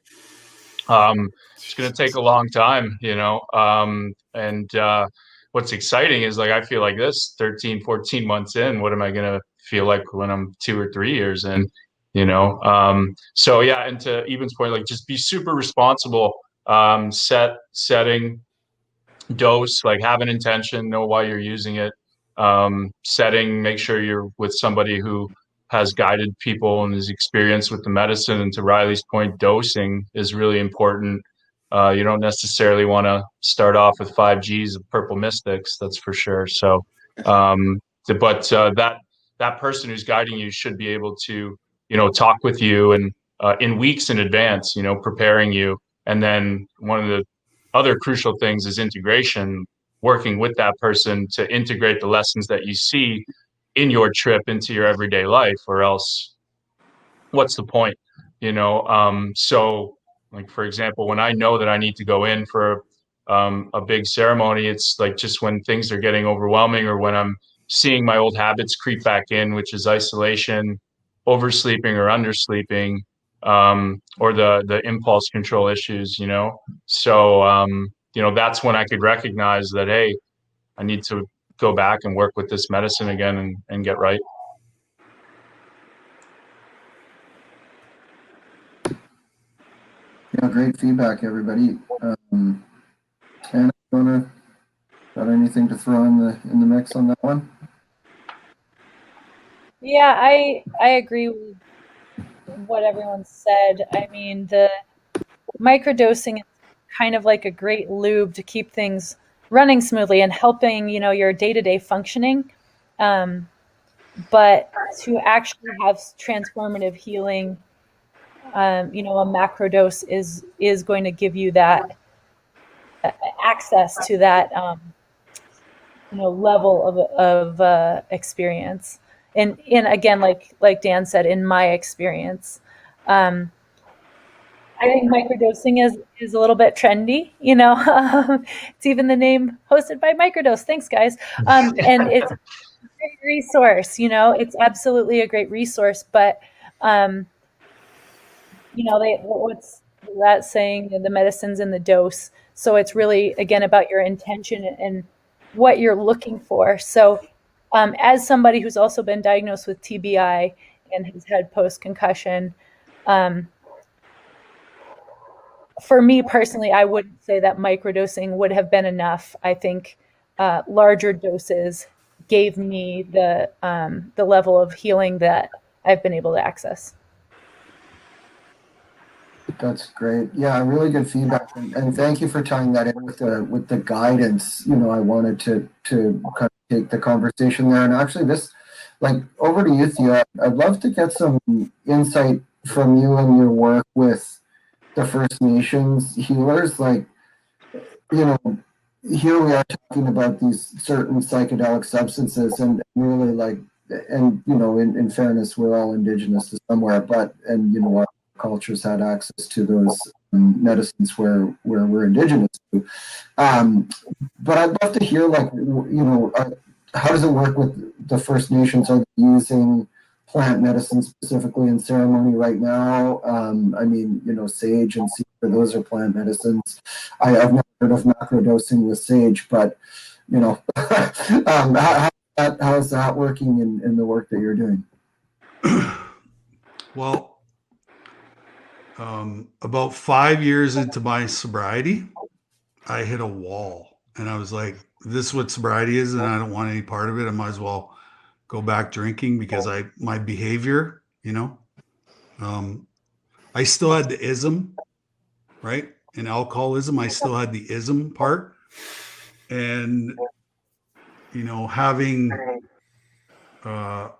it's going to take a long time, and what's exciting is, like, I feel like this 13, 14 months in, what am I going to feel like when I'm 2 or 3 years in, so yeah. And to Eben's point, like, just be super responsible, setting dose, like, have an intention, know why you're using it, setting, make sure you're with somebody who has guided people and is experienced with the medicine. And to Riley's point, dosing is really important. You don't necessarily want to start off with 5 Gs of purple mystics, that's for sure. So But that person who's guiding you should be able to, talk with you and in weeks in advance, preparing you. And then one of the other crucial things is integration, working with that person to integrate the lessons that you see in your trip into your everyday life, or else what's the point? So like, for example, when I know that I need to go in for a big ceremony, it's like just when things are getting overwhelming, or when I'm seeing my old habits creep back in, which is isolation, oversleeping or undersleeping, or the impulse control issues, So, that's when I could recognize that, hey, I need to go back and work with this medicine again and get right. Yeah, great feedback, everybody. Anna, got anything to throw in the mix on that one? Yeah, I agree with what everyone said. I mean, the microdosing is kind of like a great lube to keep things running smoothly and helping, your day-to-day functioning. But to actually have transformative healing, a macrodose is going to give you that access to that, level of experience. And again, like Dan said, in my experience, I think microdosing is a little bit trendy. It's even the name hosted by Microdose. Thanks, guys. And it's a great resource. It's absolutely a great resource. But what's that saying? The medicine's in the dose. So it's really, again, about your intention and what you're looking for. So as somebody who's also been diagnosed with TBI and has had post-concussion, for me personally, I wouldn't say that microdosing would have been enough. I think larger doses gave me the level of healing that I've been able to access. That's great. Yeah, really good feedback, and thank you for tying that in with the guidance. I wanted to kind of take the conversation there, and actually, over to you, Thea. I'd love to get some insight from you and your work with the First Nations healers. Here we are talking about these certain psychedelic substances, and really in fairness, we're all Indigenous to somewhere, our cultures had access to those medicines where we're Indigenous to. But I'd love to hear, how does it work with the First Nations? Are they using plant medicine specifically in ceremony right now? Sage and cedar, those are plant medicines. I've never heard of macrodosing with sage, but how's that working in the work that you're doing? Well, about 5 years into my sobriety, I hit a wall, and I was like, this is what sobriety is, and I don't want any part of it. I might as well go back drinking, because my behavior, I still had the ism, right? In alcoholism, I still had the ism part. And, having a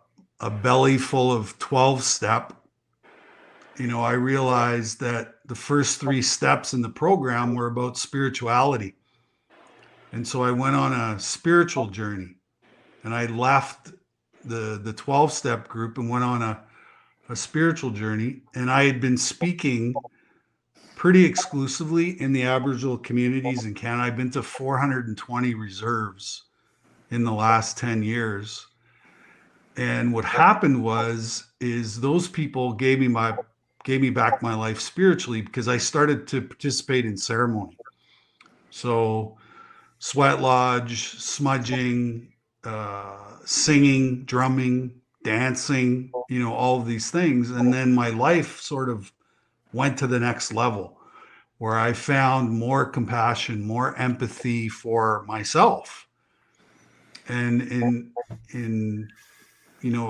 belly full of 12-step, I realized that the first 3 steps in the program were about spirituality. And so I went on a spiritual journey, and I left the 12-step group and went on a spiritual journey. And I had been speaking pretty exclusively in the Aboriginal communities in Canada. I've been to 420 reserves in the last 10 years. And what happened is those people gave me back my life spiritually, because I started to participate in ceremony. So sweat lodge, smudging, singing, drumming, dancing, all of these things. And then my life sort of went to the next level, where I found more compassion, more empathy for myself. And in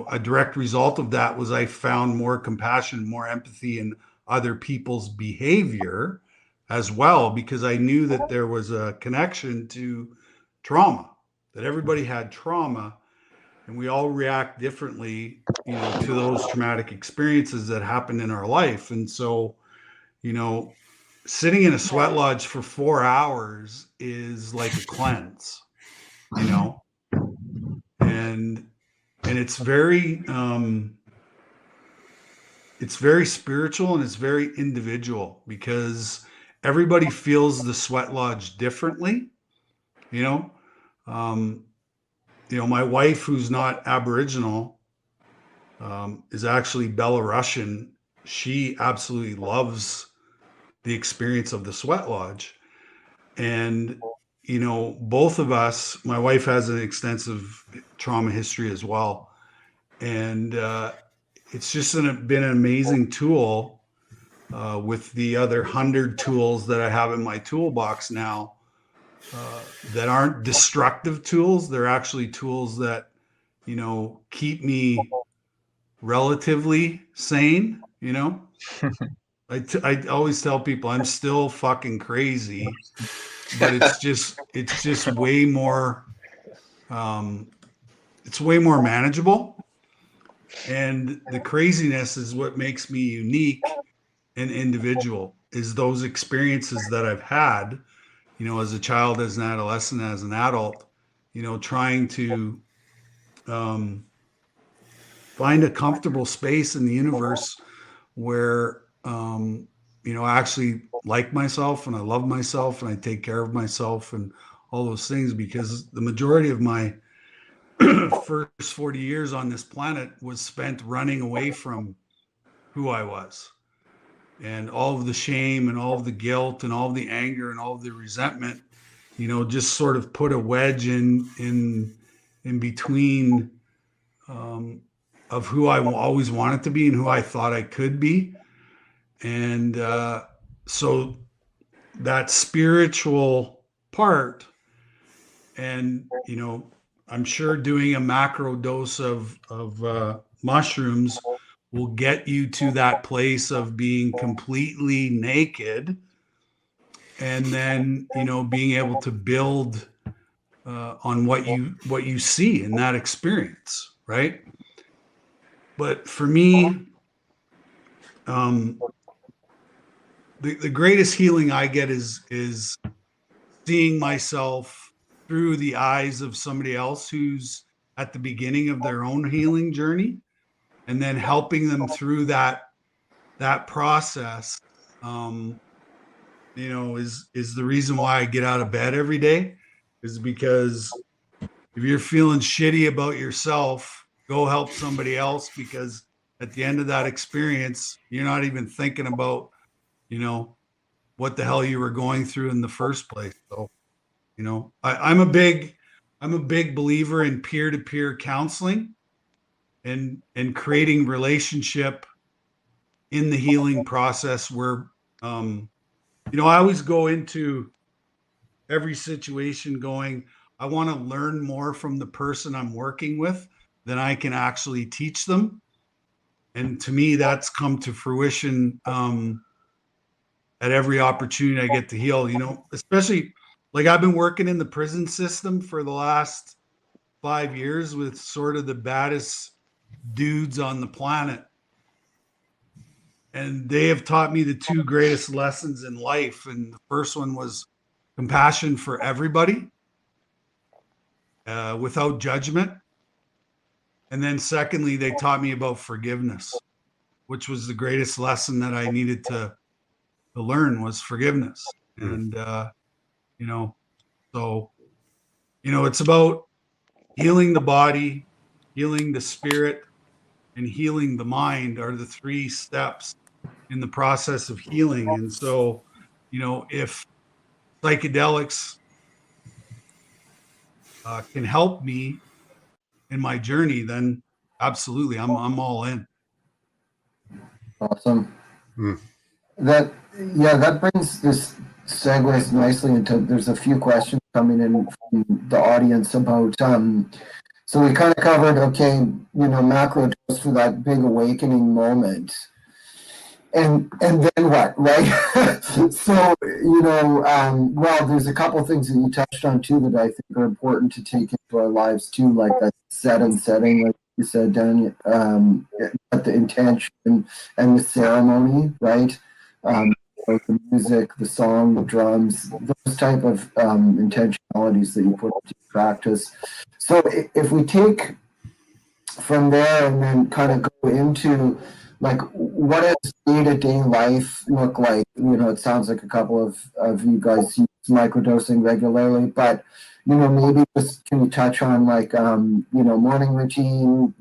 a direct result of that was I found more compassion, more empathy in other people's behavior as well, because I knew that there was a connection to trauma, that everybody had trauma. and we all react differently, to those traumatic experiences that happened in our life. And so, sitting in a sweat lodge for 4 hours is like a cleanse, and it's very spiritual, and it's very individual, because everybody feels the sweat lodge differently. My wife, who's not Aboriginal, is actually Belarusian. She absolutely loves the experience of the sweat lodge. And, both of us, my wife has an extensive trauma history as well. And it's just been an amazing tool with the other 100 tools that I have in my toolbox now that aren't destructive tools. They're actually tools that, keep me relatively sane. I always tell people I'm still fucking crazy, but it's just way more, it's way more manageable. And the craziness is what makes me unique and individual, is those experiences that I've had, as a child, as an adolescent, as an adult, trying to find a comfortable space in the universe where, I actually like myself, and I love myself, and I take care of myself, and all those things, because the majority of my first 40 years on this planet was spent running away from who I was, and all of the shame and all of the guilt and all of the anger and all of the resentment, just sort of put a wedge in between of who I always wanted to be and who I thought I could be. And so that spiritual part, and I'm sure doing a macro dose of mushrooms will get you to that place of being completely naked, and then being able to build on what you see in that experience, right? But for me, the greatest healing I get is seeing myself through the eyes of somebody else who's at the beginning of their own healing journey, and then helping them through that process, is the reason why I get out of bed every day, is because if you're feeling shitty about yourself, go help somebody else, because at the end of that experience, you're not even thinking about, what the hell you were going through in the first place. So, I'm a big believer in peer-to-peer counseling and creating relationship in the healing process, where, I always go into every situation going, I want to learn more from the person I'm working with than I can actually teach them. And to me, that's come to fruition at every opportunity I get to heal, especially like I've been working in the prison system for the last 5 years with sort of the baddest dudes on the planet. And they have taught me the two greatest lessons in life. And the first one was compassion for everybody, without judgment. And then secondly, they taught me about forgiveness, which was the greatest lesson that I needed to learn, was forgiveness. And, so, it's about healing the body, healing the spirit, and healing the mind are the 3 steps in the process of healing. And so, if psychedelics can help me in my journey, then absolutely, I'm all in. Awesome. That brings this segues nicely into, there's a few questions coming in from the audience about so we kind of covered, macro dose for that big awakening moment, and then what, right? So there's a couple of things that you touched on too that I think are important to take into our lives too, like that set and setting, like you said, Dan, but the intention and the ceremony, right? The music, the song, the drums, those type of intentionalities that you put into practice. So if we take from there and then kind of go into like what does day-to-day life look like? It sounds like a couple of you guys use microdosing regularly, but maybe just can you touch on like morning routine,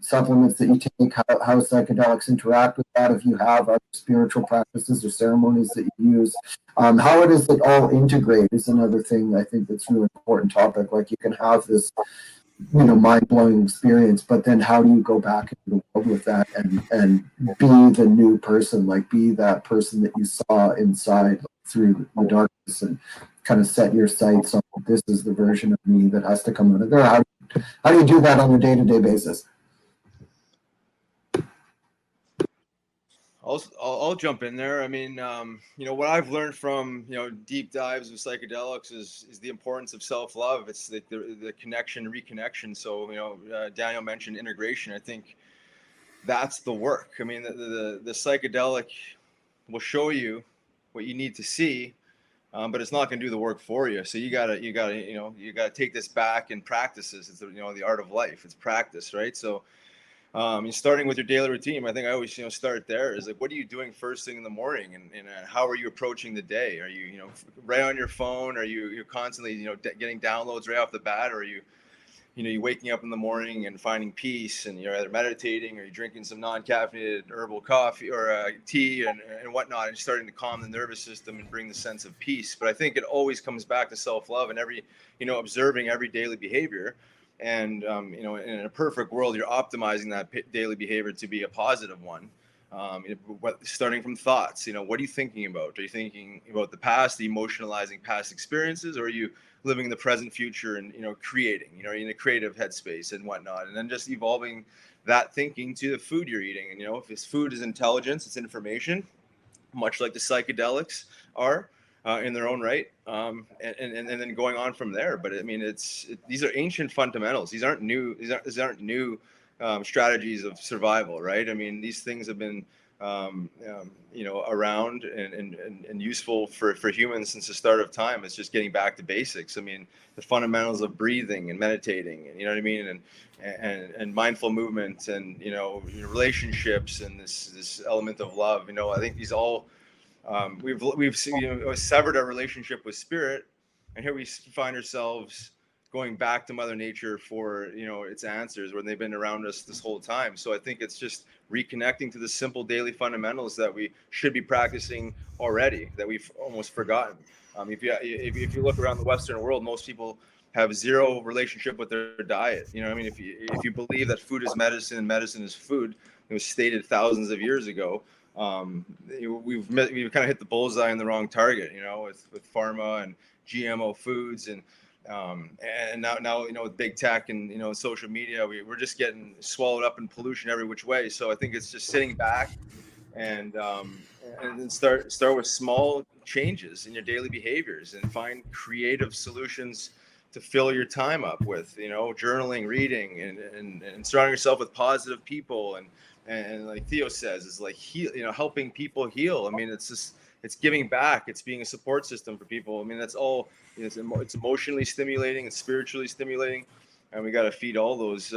supplements that you take, how psychedelics interact with that, if you have other spiritual practices or ceremonies that you use, how it is that all integrate is another thing I think that's really important topic. Like you can have this mind-blowing experience, but then how do you go back into the world with that and be the new person, like be that person that you saw inside through the darkness, and kind of set your sights on this is the version of me that has to come out of there. How do you do that on a day-to-day basis? I'll jump in there. I mean, what I've learned from, deep dives with psychedelics is the importance of self-love. It's the connection, reconnection. So, Daniel mentioned integration. I think that's the work. I mean, the psychedelic will show you what you need to see, but it's not going to do the work for you. So you gotta take this back and practices. It's the art of life. It's practice, right? So. Starting with your daily routine, I think I always start there. Is like, what are you doing first thing in the morning, and how are you approaching the day? Are you right on your phone? Are you're constantly getting downloads right off the bat, or are you waking up in the morning and finding peace, and you're either meditating or you're drinking some non-caffeinated herbal coffee or tea and whatnot, and starting to calm the nervous system and bring the sense of peace. But I think it always comes back to self-love and observing every daily behavior. And, in a perfect world, you're optimizing that daily behavior to be a positive one. Starting from thoughts, what are you thinking about? Are you thinking about the past, the emotionalizing past experiences, or are you living in the present, future, and, creating, in a creative headspace and whatnot? And then just evolving that thinking to the food you're eating. And, if this food is intelligence, it's information, much like the psychedelics are. In their own right, and then going on from there. But I mean, these are ancient fundamentals. These aren't new. These aren't new strategies of survival, right? I mean, these things have been around and useful for humans since the start of time. It's just getting back to basics. I mean, the fundamentals of breathing and meditating, and what I mean, and mindful movement, and relationships, and this element of love. I think these all. We've severed our relationship with spirit, and here we find ourselves going back to Mother Nature for its answers when they've been around us this whole time. So I think it's just reconnecting to the simple daily fundamentals that we should be practicing already, that we've almost forgotten. If you look around the Western world, most people have zero relationship with their diet. If you believe that food is medicine and medicine is food, it was stated thousands of years ago. We've kind of hit the bullseye on the wrong target, with pharma and GMO foods, and now with big tech and social media, we're just getting swallowed up in pollution every which way. So I think it's just sitting back and then start with small changes in your daily behaviors and find creative solutions to fill your time up with, journaling, reading, and surrounding yourself with positive people, and like Theo says, is like helping people heal. I mean, it's giving back. It's being a support system for people. I mean, that's all. It's emotionally stimulating, it's spiritually stimulating, and we got to feed all those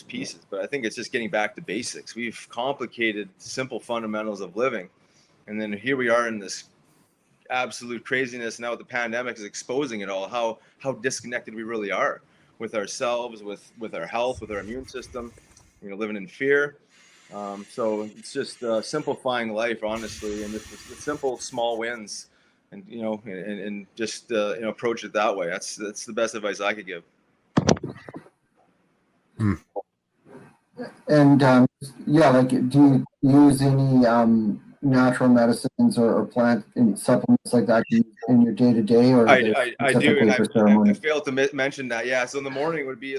pieces. But I think it's just getting back to basics. We've complicated simple fundamentals of living, and then here we are in this absolute craziness now. The pandemic is exposing it all. How disconnected we really are with ourselves, with our health, with our immune system. Living in fear. So it's just simplifying life, honestly, and just the simple small wins, and and just approach it that way. That's the best advice I could give. And like, do you use any natural medicines or plant supplements like that in your day to day, or I do, and I failed to mention that. Yeah, so in the morning would be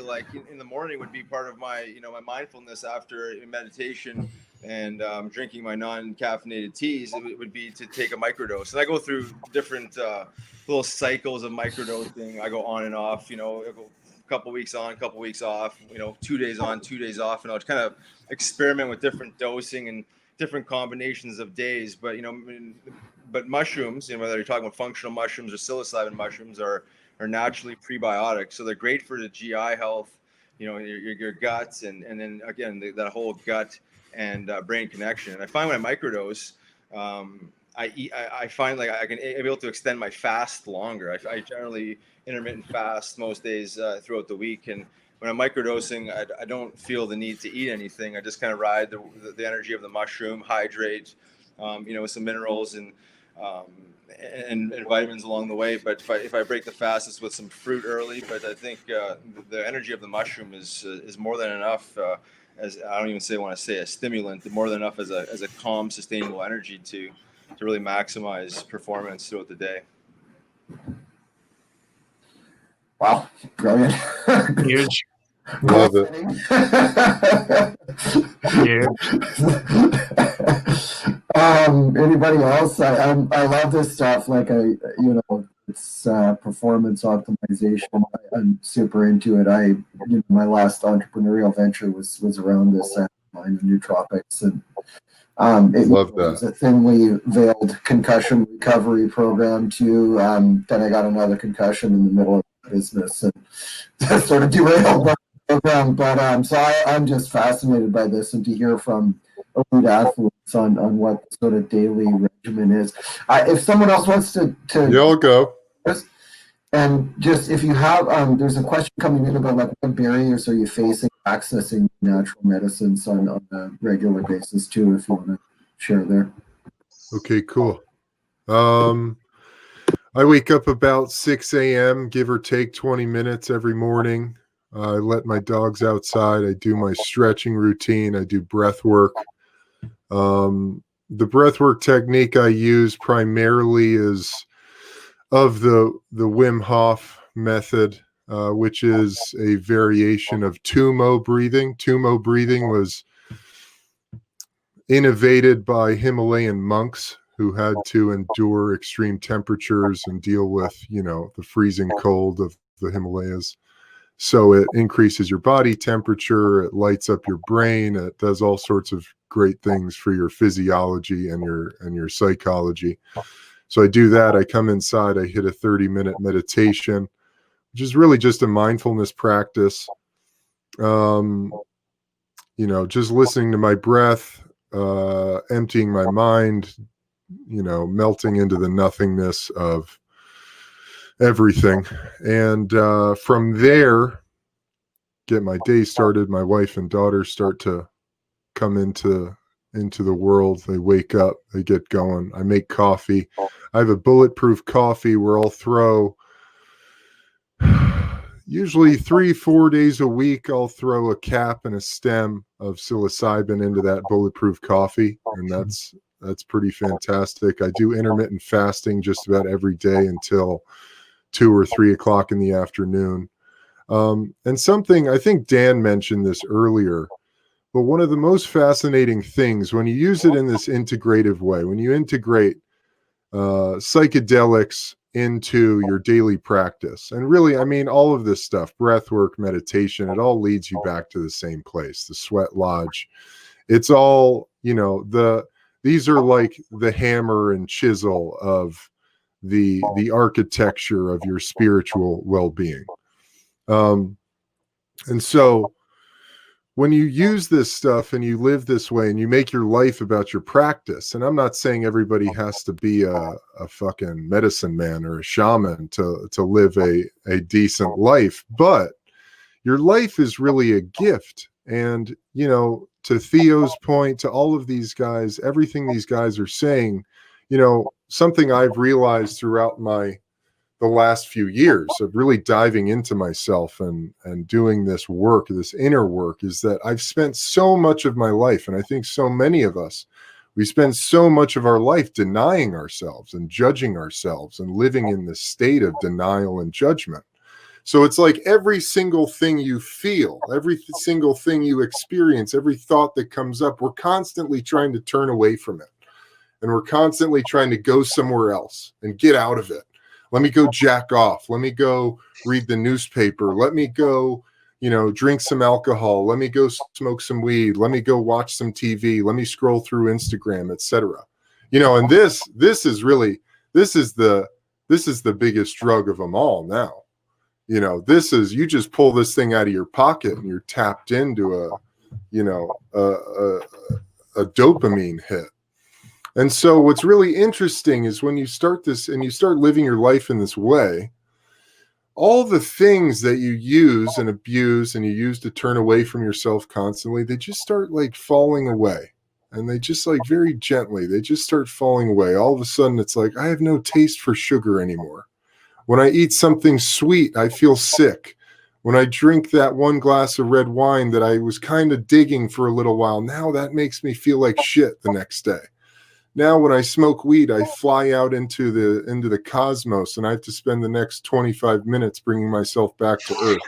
part of my my mindfulness after meditation and drinking my non-caffeinated teas. It would be to take a microdose, and I go through different little cycles of microdosing. I go on and off. I go couple weeks on, a couple weeks off, 2 days on, 2 days off, and I'll kind of experiment with different dosing and different combinations of days. But but mushrooms, whether you're talking about functional mushrooms or psilocybin mushrooms, are naturally prebiotic, so they're great for the GI health, your guts, and then again that whole gut and brain connection. And I find when I microdose, I find like I'm able to extend my fast longer. I generally intermittent fast most days throughout the week, and when I'm microdosing, I don't feel the need to eat anything. I just kind of ride the energy of the mushroom, hydrate, with some minerals and vitamins along the way. But if I break the fast, it's with some fruit early. But I think the energy of the mushroom is more than enough. As I don't even want to say a stimulant, more than enough as a calm, sustainable energy to really maximize performance throughout the day. Wow, brilliant. Huge. Love it. Anybody else? I love this stuff. Like it's performance optimization. I'm super into it. My last entrepreneurial venture was around this line of nootropics, and it was a thinly veiled concussion recovery program too. Then I got another concussion in the middle of the business, and that sort of derailed my program. But so I'm just fascinated by this, and to hear from elite athletes on what sort of daily regimen is. If someone else wants to You'll go. And just if you have, there's a question coming in about like what barriers are you facing accessing natural medicines on a regular basis too, if you want to share there. Okay, cool. I wake up about 6 a.m., give or take 20 minutes every morning. I let my dogs outside. I do my stretching routine. I do breath work. The breath work technique I use primarily is of the Wim Hof method, which is a variation of Tumo breathing. Tumo breathing was innovated by Himalayan monks who had to endure extreme temperatures and deal with, the freezing cold of the Himalayas. So it increases your body temperature, it lights up your brain, it does all sorts of great things for your physiology and your psychology. So I do that. I come inside, I hit a 30-minute meditation, which is really just a mindfulness practice. Just listening to my breath, emptying my mind, melting into the nothingness of everything. And from there, get my day started. My wife and daughter start to come into the world. They wake up, they get going. I make coffee. I have a bulletproof coffee where I'll throw usually 3-4 days a week. I'll throw a cap and a stem of psilocybin into that bulletproof coffee, and that's pretty fantastic. I do intermittent fasting just about every day until 2 or 3 o'clock in the afternoon. And something, I think Dan mentioned this earlier, but one of the most fascinating things when you use it in this integrative way, when you integrate psychedelics into your daily practice, and really, all of this stuff, breath work, meditation, it all leads you back to the same place, the sweat lodge. It's all, these are like the hammer and chisel of the architecture of your spiritual well-being. And so when you use this stuff and you live this way and you make your life about your practice, and I'm not saying everybody has to be a fucking medicine man or a shaman to live a decent life, but your life is really a gift. And, to Theo's point, to all of these guys, everything these guys are saying, something I've realized throughout the last few years of really diving into myself and doing this work, this inner work, is that I've spent so much of my life, and I think so many of us, we spend so much of our life denying ourselves and judging ourselves and living in this state of denial and judgment. So it's like every single thing you feel, every single thing you experience, every thought that comes up, we're constantly trying to turn away from it. And we're constantly trying to go somewhere else and get out of it. Let me go jack off. Let me go read the newspaper. Let me go, drink some alcohol. Let me go smoke some weed. Let me go watch some TV. Let me scroll through Instagram, etc. And this is the biggest drug of them all now. You just pull this thing out of your pocket and you're tapped into a dopamine hit. And so what's really interesting is when you start this and you start living your life in this way, all the things that you use and abuse and you use to turn away from yourself constantly, they just start like falling away. And they just like very gently, they just start falling away. All of a sudden it's like, I have no taste for sugar anymore. When I eat something sweet, I feel sick. When I drink that one glass of red wine that I was kind of digging for a little while, now that makes me feel like shit the next day. Now, when I smoke weed, I fly out into the cosmos, and I have to spend the next 25 minutes bringing myself back to Earth.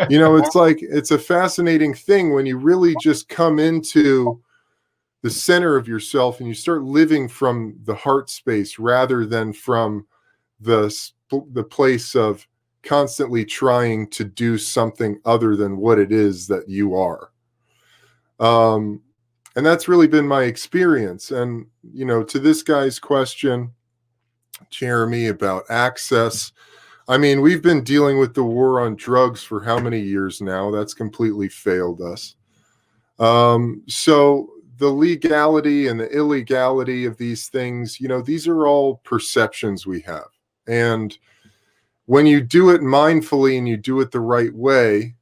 It's a fascinating thing when you really just come into the center of yourself and you start living from the heart space rather than from the place of constantly trying to do something other than what it is that you are. And that's really been my experience. And, to this guy's question, Jeremy, about access, I mean, we've been dealing with the war on drugs for how many years now? That's completely failed us. So the legality and the illegality of these things, these are all perceptions we have. And when you do it mindfully and you do it the right way,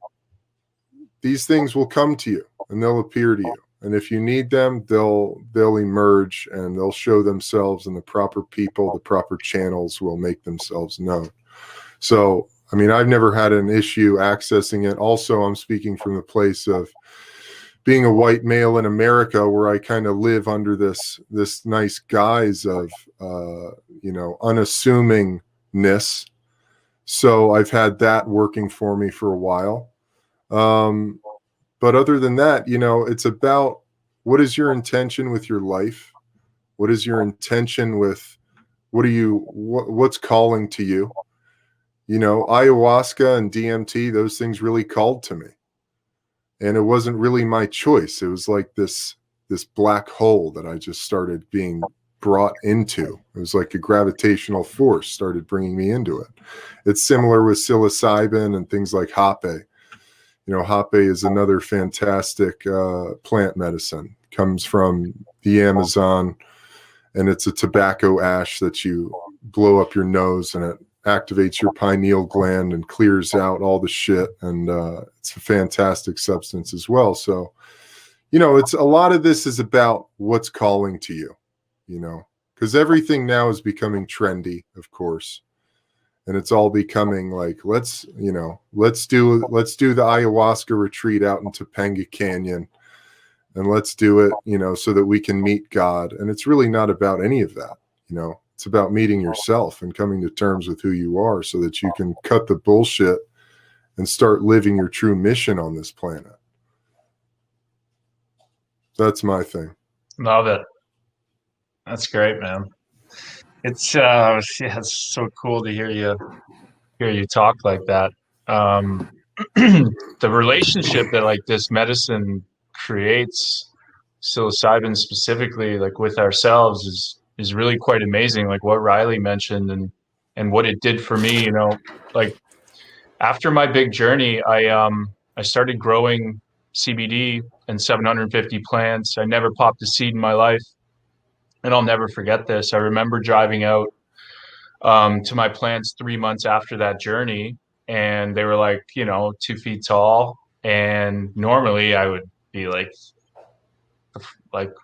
these things will come to you and they'll appear to you. And if you need them, they'll emerge and they'll show themselves, and the proper people, the proper channels will make themselves known. So, I mean, I've never had an issue accessing it. Also, I'm speaking from the place of being a white male in America, where I kind of live under this nice guise of, unassumingness. So I've had that working for me for a while. But other than that, it's about what is your intention with your life? What is your intention with what's calling to you? Ayahuasca and DMT, those things really called to me. And it wasn't really my choice. It was like this black hole that I just started being brought into. It was like a gravitational force started bringing me into it. It's similar with psilocybin and things like hape. Hape is another fantastic plant medicine. Comes from the Amazon, and it's a tobacco ash that you blow up your nose, and it activates your pineal gland and clears out all the shit. And it's a fantastic substance as well. So, it's a lot of this is about what's calling to you, because everything now is becoming trendy, of course. And it's all becoming like, let's do the ayahuasca retreat out in Topanga Canyon, and let's do it, so that we can meet God. And it's really not about any of that. It's about meeting yourself and coming to terms with who you are, so that you can cut the bullshit and start living your true mission on this planet. That's my thing. Love it. That's great, man. It's so cool to hear you talk like that. The relationship that like this medicine creates, psilocybin specifically, like with ourselves, is really quite amazing. Like what Riley mentioned and what it did for me. Like after my big journey, I started growing CBD and 750 plants. I never popped a seed in my life. And I'll never forget this. I remember driving out to my plants 3 months after that journey, and they were like, 2 feet tall. And normally I would be like,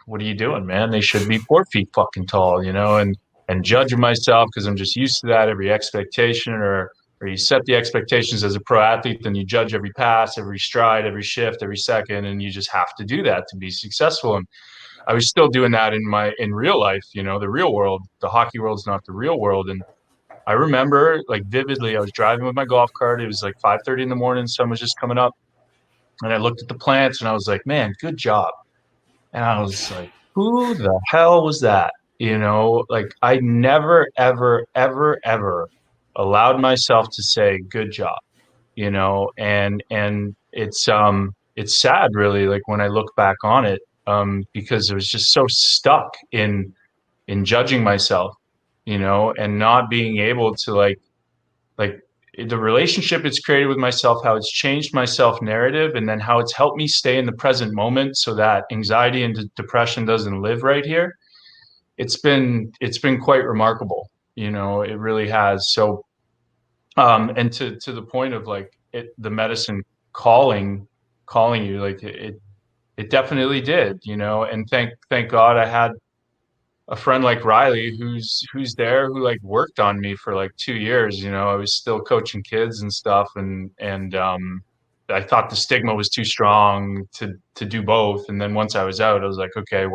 what are you doing, man? They should be 4 feet fucking tall, and judge myself because I'm just used to that. Every expectation, or you set the expectations as a pro athlete, then you judge every pass, every stride, every shift, every second, and you just have to do that to be successful. And I was still doing that in real life, the real world. The hockey world's not the real world. And I remember like vividly, I was driving with my golf cart. It was like 5:30 in the morning. Sun was just coming up. And I looked at the plants and I was like, man, good job. And I was like, who the hell was that? You know, like I never, ever, ever, ever allowed myself to say good job, you know, and it's sad really, like when I look back on it, because I was just so stuck in judging myself, you know, and not being able to like the relationship it's created with myself, how it's changed my self narrative, and then how it's helped me stay in the present moment so that anxiety and depression doesn't live right here. It's been quite remarkable, you know, it really has. So and to the point of like the medicine calling you, like it definitely did, you know. And thank God I had a friend like Riley who's there, who like worked on me for like 2 years. You know, I was still coaching kids and stuff, and I thought the stigma was too strong to do both. And then once I was out, I was like, okay,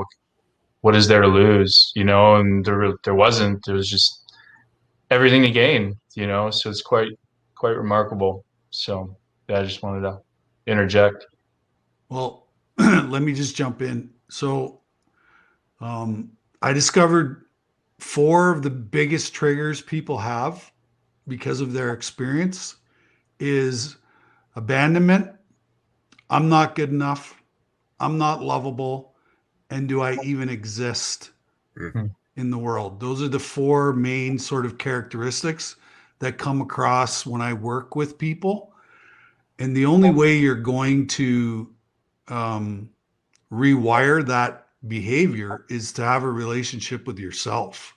what is there to lose, you know? And there wasn't. There was just everything to gain, you know. So it's quite remarkable. So yeah, I just wanted to interject. Well, let me just jump in. So, I discovered four of the biggest triggers people have because of their experience is abandonment. I'm not good enough. I'm not lovable. And do I even exist in the world? Those are the four main sort of characteristics that come across when I work with people. And the only way you're going to rewire that behavior is to have a relationship with yourself,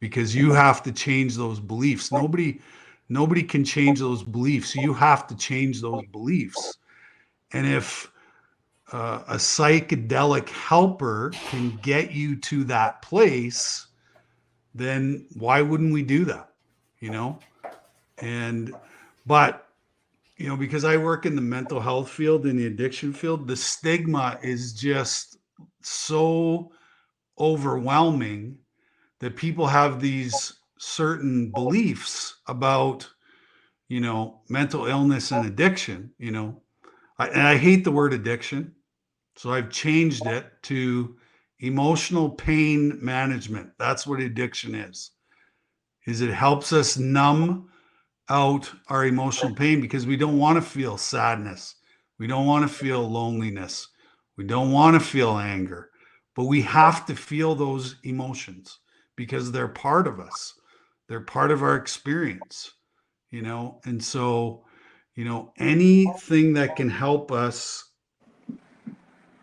because you have to change those beliefs. Nobody can change those beliefs. You have to change those beliefs. And if a psychedelic helper can get you to that place, then why wouldn't we do that? You know? And, but, you know, because I work in the mental health field, in the addiction field, the stigma is just so overwhelming that people have these certain beliefs about, you know, mental illness and addiction, you know. And I hate the word addiction. So I've changed it to emotional pain management. That's what addiction is it helps us numb out our emotional pain because we don't want to feel sadness. We don't want to feel loneliness. We don't want to feel anger, but we have to feel those emotions because they're part of us. They're part of our experience, you know? And so, you know, anything that can help us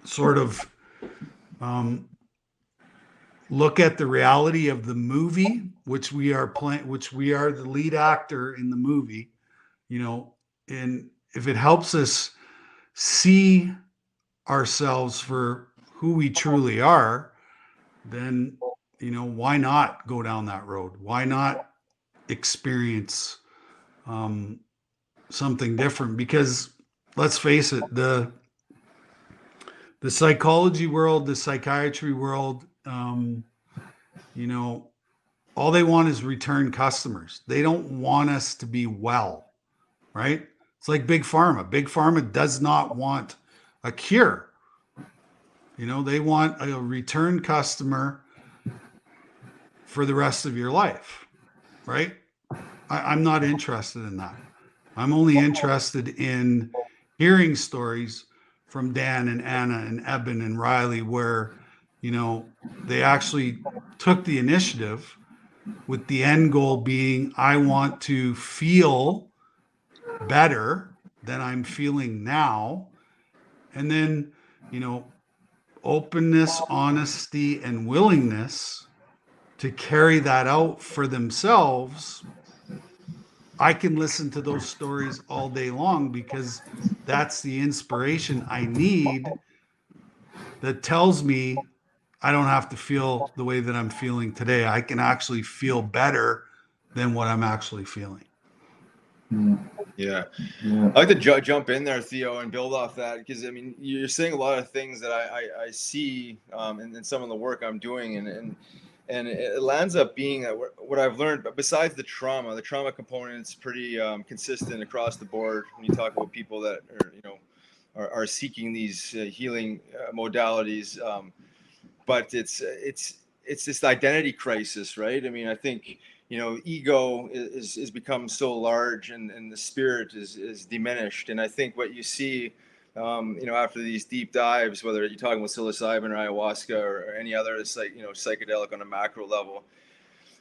sort of look at the reality of the movie, which we are playing, which we are the lead actor in the movie, you know, and if it helps us see ourselves for who we truly are, then, you know, why not go down that road? Why not experience something different? Because let's face it, the psychology world, the psychiatry world, you know, all they want is return customers. They don't want us to be well, right? It's like big pharma. Big pharma does not want a cure. You know, they want a return customer for the rest of your life, right? I'm not interested in that. I'm only interested in hearing stories from Dan and Anna and Eben and Riley where, you know, they actually took the initiative with the end goal being, I want to feel better than I'm feeling now. And then, you know, openness, honesty, and willingness to carry that out for themselves. I can listen to those stories all day long because that's the inspiration I need that tells me I don't have to feel the way that I'm feeling today. I can actually feel better than what I'm actually feeling. Yeah. I'd like to jump in there, Theo, and build off that, because I mean, you're saying a lot of things that I see in some of the work I'm doing, and it lands up being what I've learned. But besides the trauma component is pretty consistent across the board when you talk about people that are, you know, are seeking these healing modalities. But it's it's this identity crisis, right? I mean, I think, ego is become so large, and the spirit is diminished. And I think what you see, after these deep dives, whether you're talking about psilocybin or ayahuasca or any other psychedelic on a macro level,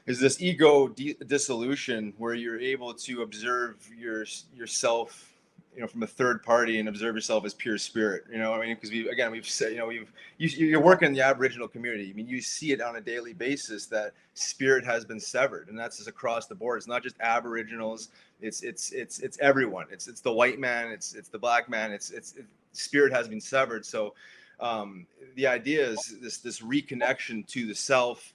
is this ego dissolution, where you're able to observe yourself, from a third party, and observe yourself as pure spirit. I mean, because we've said, you're working in the Aboriginal community. I mean, you see it on a daily basis that spirit has been severed, and that's just across the board. It's not just Aboriginals. It's everyone. It's the white man. It's the black man. It's spirit has been severed. So the idea is this reconnection to the self,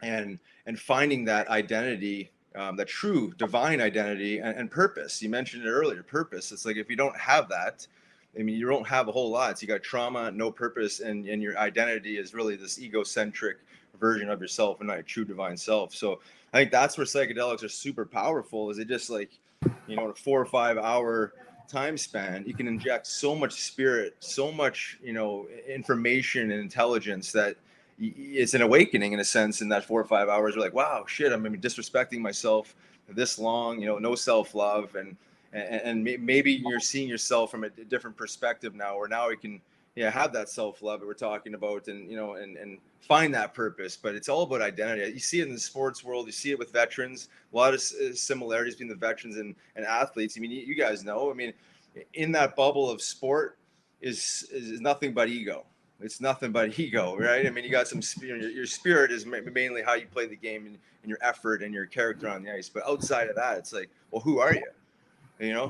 and finding that identity, that true divine identity, and purpose. You mentioned it earlier, purpose. It's like, if you don't have that, I mean, you don't have a whole lot. So you got trauma, no purpose, and your identity is really this egocentric version of yourself, and not your true divine self. So I think that's where psychedelics are super powerful, is it just like, in a 4 or 5 hour time span, you can inject so much spirit, so much, information and intelligence, that it's an awakening in a sense. In that 4 or 5 hours, you're like, wow, shit, I'm disrespecting myself this long, no self-love, and maybe you're seeing yourself from a different perspective now, where now we can have that self-love that we're talking about, and and find that purpose. But it's all about identity. You see it in the sports world, you see it with veterans, a lot of similarities between the veterans and athletes. I mean, you guys know, I mean, in that bubble of sport is nothing but ego. It's nothing but ego, right? I mean, you got some spirit. Your spirit is mainly how you play the game, and your effort and your character on the ice. But outside of that, it's like, well, who are you?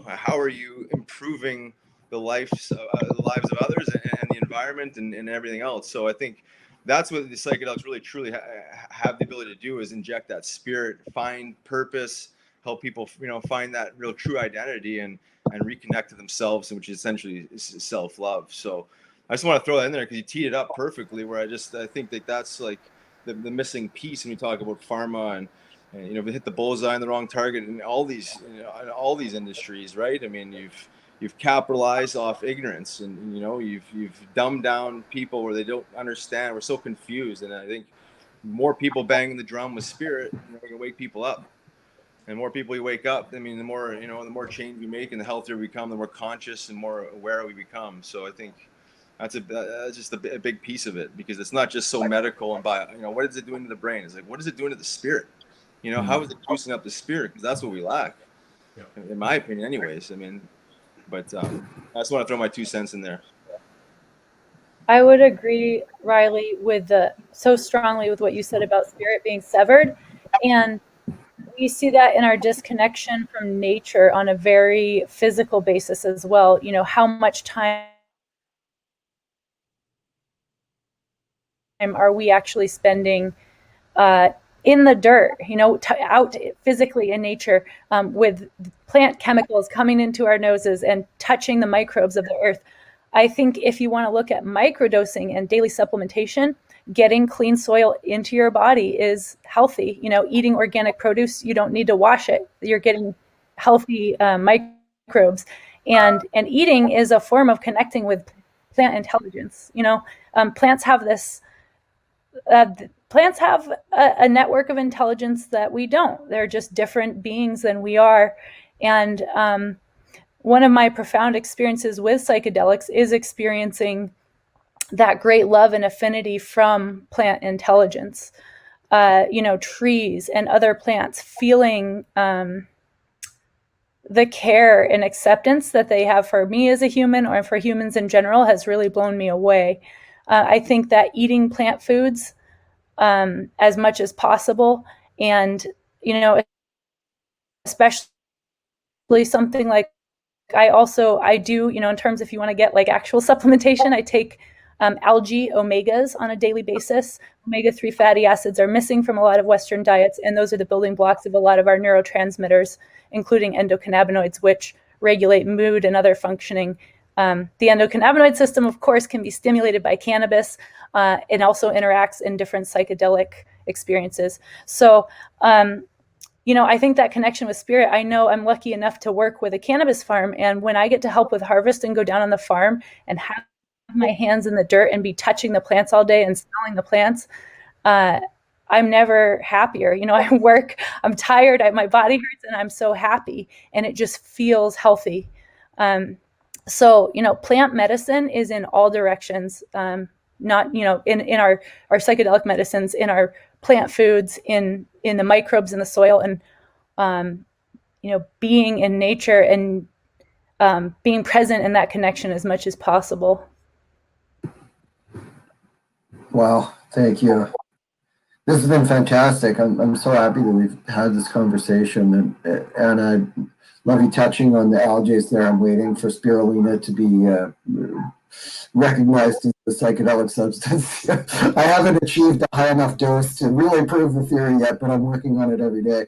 How are you improving the lives of others, and the environment, and everything else? So I think that's what the psychedelics really truly have the ability to do, is inject that spirit, find purpose, help people, find that real true identity, and reconnect to themselves, which is essentially self-love. So I just want to throw that in there because you teed it up perfectly, where I think that's like the missing piece when we talk about pharma, and we hit the bullseye on the wrong target in all these industries, right? I mean, you've capitalized off ignorance, and you've dumbed down people where they don't understand. We're so confused, and I think more people banging the drum with spirit, we can wake people up. And more people we wake up, I mean, the more the more change we make, and the healthier we become, the more conscious and more aware we become. So I think that's just a big piece of it, because it's not just so medical and what is it doing to the brain? It's like, what is it doing to the spirit? How is it juicing up the spirit? Because that's what we lack, in my opinion, anyways. I mean, but I just want to throw my 2 cents in there. I would agree, Riley, so strongly with what you said about spirit being severed. And we see that in our disconnection from nature on a very physical basis as well. How much time are we actually spending in the dirt, out physically in nature, with plant chemicals coming into our noses and touching the microbes of the earth. I think if you want to look at microdosing and daily supplementation, getting clean soil into your body is healthy. Eating organic produce, you don't need to wash it. You're getting healthy microbes. And eating is a form of connecting with plant intelligence. Plants have this plants have a network of intelligence that we don't. They're just different beings than we are. And one of my profound experiences with psychedelics is experiencing that great love and affinity from plant intelligence, trees and other plants, feeling the care and acceptance that they have for me as a human, or for humans in general, has really blown me away. I think that eating plant foods as much as possible, and especially something like I do, in terms, if you want to get like actual supplementation, I take algae omegas on a daily basis. Omega-3 fatty acids are missing from a lot of Western diets, and those are the building blocks of a lot of our neurotransmitters, including endocannabinoids, which regulate mood and other functioning. The endocannabinoid system, of course, can be stimulated by cannabis, and also interacts in different psychedelic experiences. So, I think that connection with spirit, I know I'm lucky enough to work with a cannabis farm. And when I get to help with harvest and go down on the farm and have my hands in the dirt and be touching the plants all day and smelling the plants, I'm never happier. You know, I work, I'm tired, my body hurts, and I'm so happy, and it just feels healthy. So, you know, plant medicine is in all directions, not, you know, in our psychedelic medicines, in our plant foods, in the microbes in the soil, and, you know, being in nature and being present in that connection as much as possible. Wow, thank you. This has been fantastic. I'm so happy that we've had this conversation, and I love you touching on the algaes there. I'm waiting for spirulina to be recognized as a psychedelic substance. I haven't achieved a high enough dose to really prove the theory yet, but I'm working on it every day.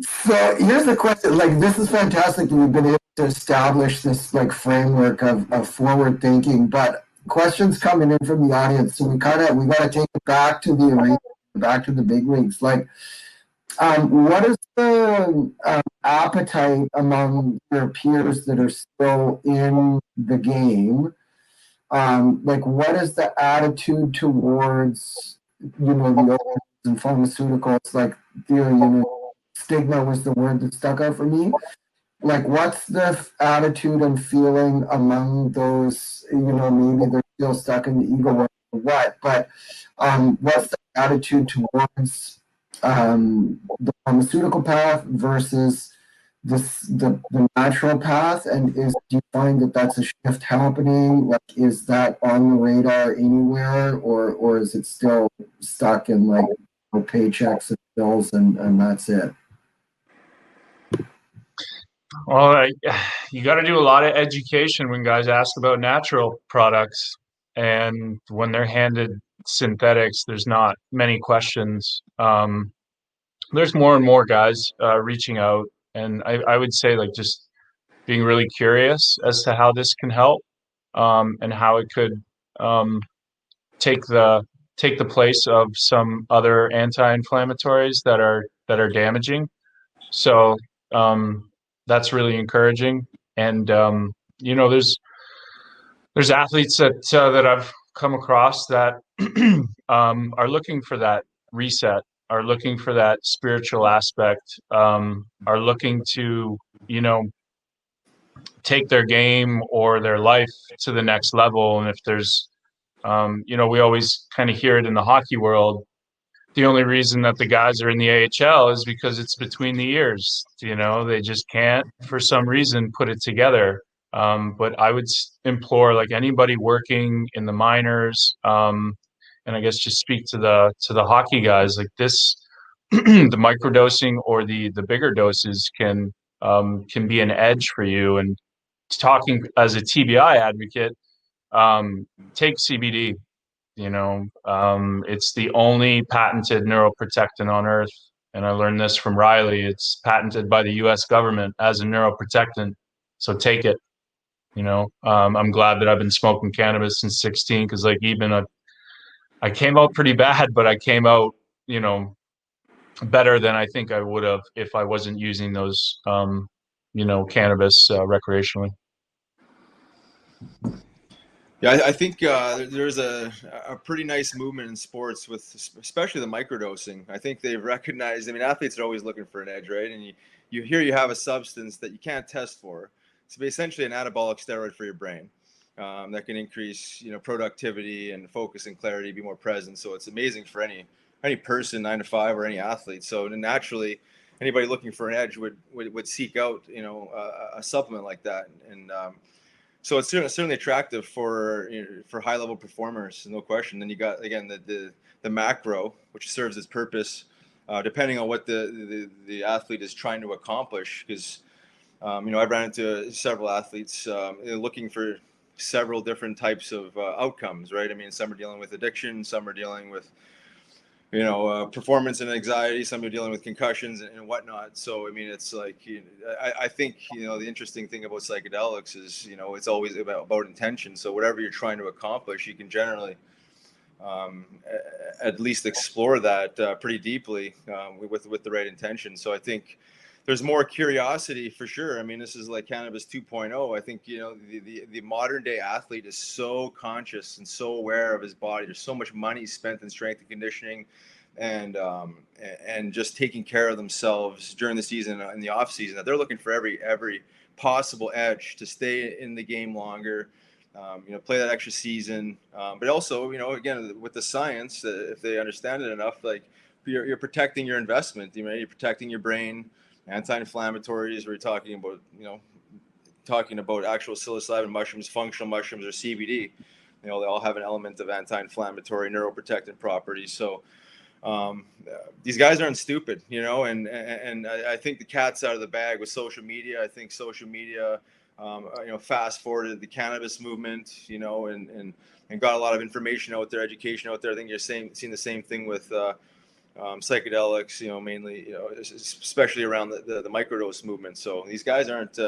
So here's the question. Like, this is fantastic that we've been able to establish this like framework of forward thinking, but questions coming in from the audience. So we got to take it back to the arena, back to the big leagues. Like, what is the appetite among your peers that are still in the game? Like, what is the attitude towards, you know, the opioids and pharmaceuticals? Like, stigma was the word that stuck out for me. Like, what's the attitude and feeling among those, you know, maybe they're still stuck in the ego or what, but what's the attitude towards the pharmaceutical path versus the natural path? And do you find that that's a shift happening? Like, is that on the radar anywhere, or is it still stuck in like paychecks and bills and that's it? Well, you got to do a lot of education when guys ask about natural products, and when they're handed synthetics, there's not many questions. There's more and more guys reaching out, and I would say like just being really curious as to how this can help, and how it could take the place of some other anti-inflammatories that are damaging. So that's really encouraging. And you know, there's athletes that I've come across that are looking for that reset, are looking for that spiritual aspect, are looking to, you know, take their game or their life to the next level. And if there's, you know, we always kind of hear it in the hockey world. The only reason that the guys are in the AHL is because it's between the ears. You know, they just can't, for some reason, put it together. But I would implore like anybody working in the minors, and I guess just speak to the hockey guys like this. The microdosing or the bigger doses can be an edge for you. And talking as a TBI advocate, take CBD. You know, it's the only patented neuroprotectant on earth. And I learned this from Riley. It's patented by the US government as a neuroprotectant. So take it. You know, I'm glad that I've been smoking cannabis since 16, because like even I came out pretty bad, but I came out, you know, better than I think I would have if I wasn't using those, you know, cannabis recreationally. Yeah, I think there's a pretty nice movement in sports with especially the microdosing. I think they've recognized. I mean, athletes are always looking for an edge, right? And you have a substance that you can't test for. It's essentially an anabolic steroid for your brain that can increase, you know, productivity and focus and clarity, be more present. So it's amazing for any person, 9 to 5, or any athlete. So naturally, anybody looking for an edge would seek out, you know, a supplement like that. And so it's certainly attractive for high level performers, no question. Then you got again the macro, which serves its purpose, depending on what the athlete is trying to accomplish. Because you know, I ran into several athletes looking for several different types of outcomes, right? I mean, some are dealing with addiction, some are dealing with, you know, performance and anxiety, some are dealing with concussions and whatnot. So, I mean, it's like, you know, I think, you know, the interesting thing about psychedelics is, you know, it's always about intention. So whatever you're trying to accomplish, you can generally at least explore that pretty deeply with the right intention. So I think there's more curiosity for sure. I mean, this is like cannabis 2.0. I think, the modern day athlete is so conscious and so aware of his body. There's so much money spent in strength and conditioning and just taking care of themselves during the season and the off season, that they're looking for every possible edge to stay in the game longer, play that extra season. But also, again, with the science, if they understand it enough, like you're protecting your investment, you're protecting your brain. Anti-inflammatories, we're talking about actual psilocybin mushrooms, functional mushrooms, or CBD. They all have an element of anti-inflammatory, neuroprotective properties. So these guys aren't stupid, and I think the cat's out of the bag with social media. I think social media, fast forwarded the cannabis movement, and got a lot of information out there, education out there. I think you're seeing the same thing with psychedelics, mainly, especially around the microdose movement. So these guys aren't,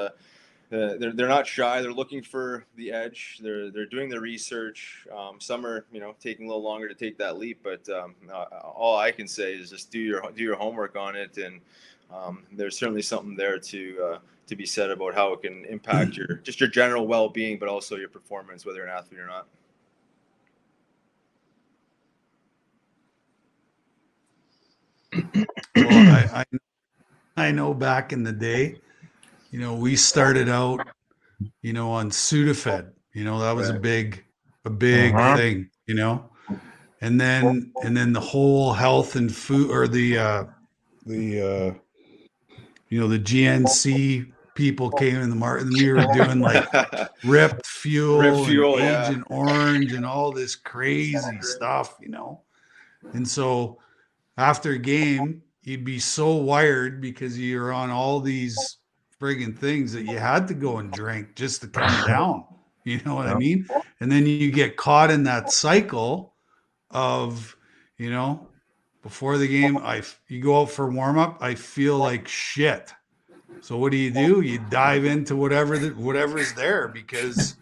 they're not shy. They're looking for the edge. They're doing their research. Some are, taking a little longer to take that leap, but all I can say is just do your homework on it. And there's certainly something there to be said about how it can impact your general well-being, but also your performance, whether you're an athlete or not. Well, I know back in the day, we started out, on Sudafed. That was Right. a big thing, and then the whole health and food, or the GNC people came in the market, and we were doing like Rip Fuel, and Agent Orange and all this crazy stuff, and so after a game, you'd be so wired because you're on all these friggin' things that you had to go and drink just to come down. You know what I mean? And then you get caught in that cycle of, before the game, you go out for warm up, I feel like shit. So what do? You dive into whatever's there, because,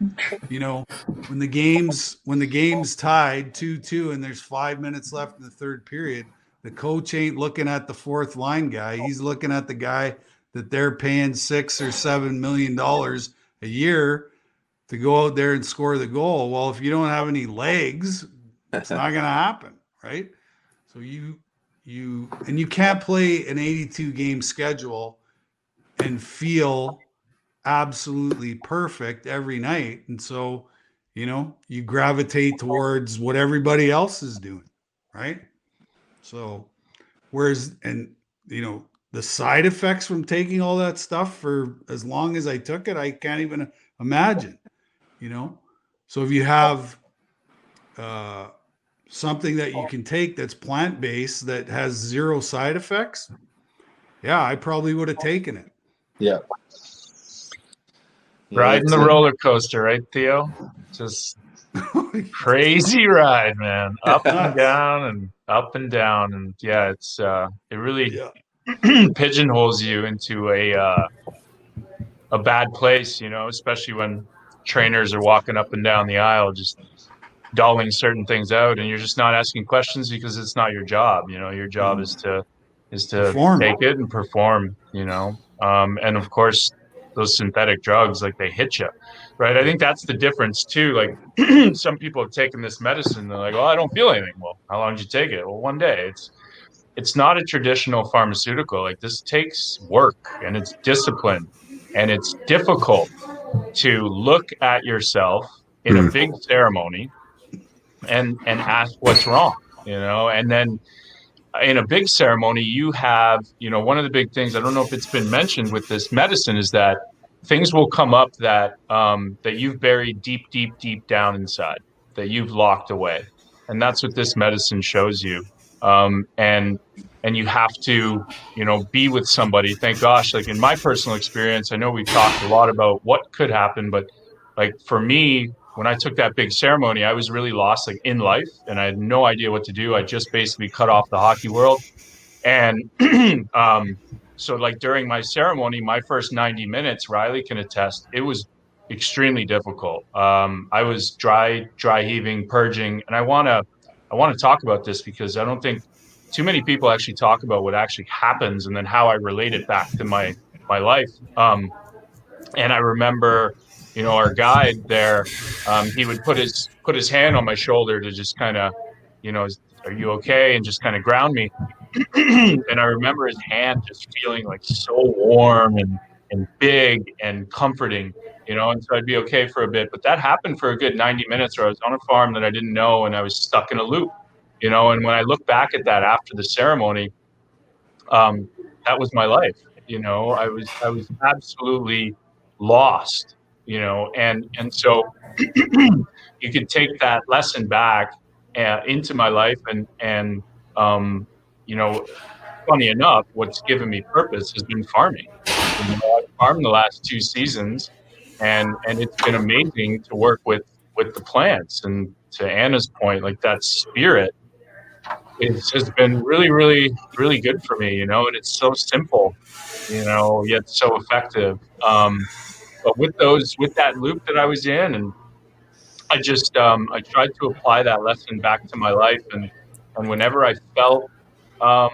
when the game's tied 2-2 and there's 5 minutes left in the third period, the coach ain't looking at the fourth line guy. He's looking at the guy that they're paying $6 or $7 million a year to go out there and score the goal. Well, if you don't have any legs, it's not going to happen, right? So you can't play an 82 game schedule and feel absolutely perfect every night. And so, you gravitate towards what everybody else is doing, right? So, the side effects from taking all that stuff for as long as I took it, I can't even imagine, So if you have something that you can take that's plant-based, that has zero side effects, yeah, I probably would have taken it. Yeah. Riding the roller coaster, right, Theo? Just crazy ride, man. Up and down and up and down. And yeah, it's it really pigeonholes you into a bad place, especially when trainers are walking up and down the aisle just dulling certain things out, and you're just not asking questions because it's not your job. Your job is to Perform. take it and perform, and of course those synthetic drugs, like, they hit you, right? I think that's the difference too. Like, some people have taken this medicine, they're like, well, I don't feel anything. Well, how long did you take it? Well, one day. It's not a traditional pharmaceutical. Like, this takes work, and it's discipline, and it's difficult to look at yourself in a big ceremony and ask what's wrong, and then in a big ceremony, you have, one of the big things, I don't know if it's been mentioned with this medicine, is that things will come up that that you've buried deep, deep, deep down inside, that you've locked away. And that's what this medicine shows you. And you have to, be with somebody. Thank gosh, like in my personal experience, I know we've talked a lot about what could happen, but like for me, when I took that big ceremony, I was really lost, like, in life, and I had no idea what to do. I just basically cut off the hockey world. And so like during my ceremony, my first 90 minutes, Riley can attest, it was extremely difficult. I was dry heaving, purging, and I want to talk about this because I don't think too many people actually talk about what actually happens and then how I relate it back to my life. And I remember, our guide there, he would put his hand on my shoulder to just kind of, are you okay? And just kind of ground me. And I remember his hand just feeling like so warm and big and comforting, and so I'd be okay for a bit. But that happened for a good 90 minutes where I was on a farm that I didn't know and I was stuck in a loop, and when I look back at that after the ceremony, that was my life. I was absolutely lost, and so you could take that lesson back into my life and um, you know, funny enough, what's given me purpose has been farming. I've farmed the last 2 seasons, and it's been amazing to work with the plants. And to Anna's point, like that spirit has been really, really, really good for me, and it's so simple, yet so effective. But with that loop that I was in, and I just I tried to apply that lesson back to my life, and whenever I felt um,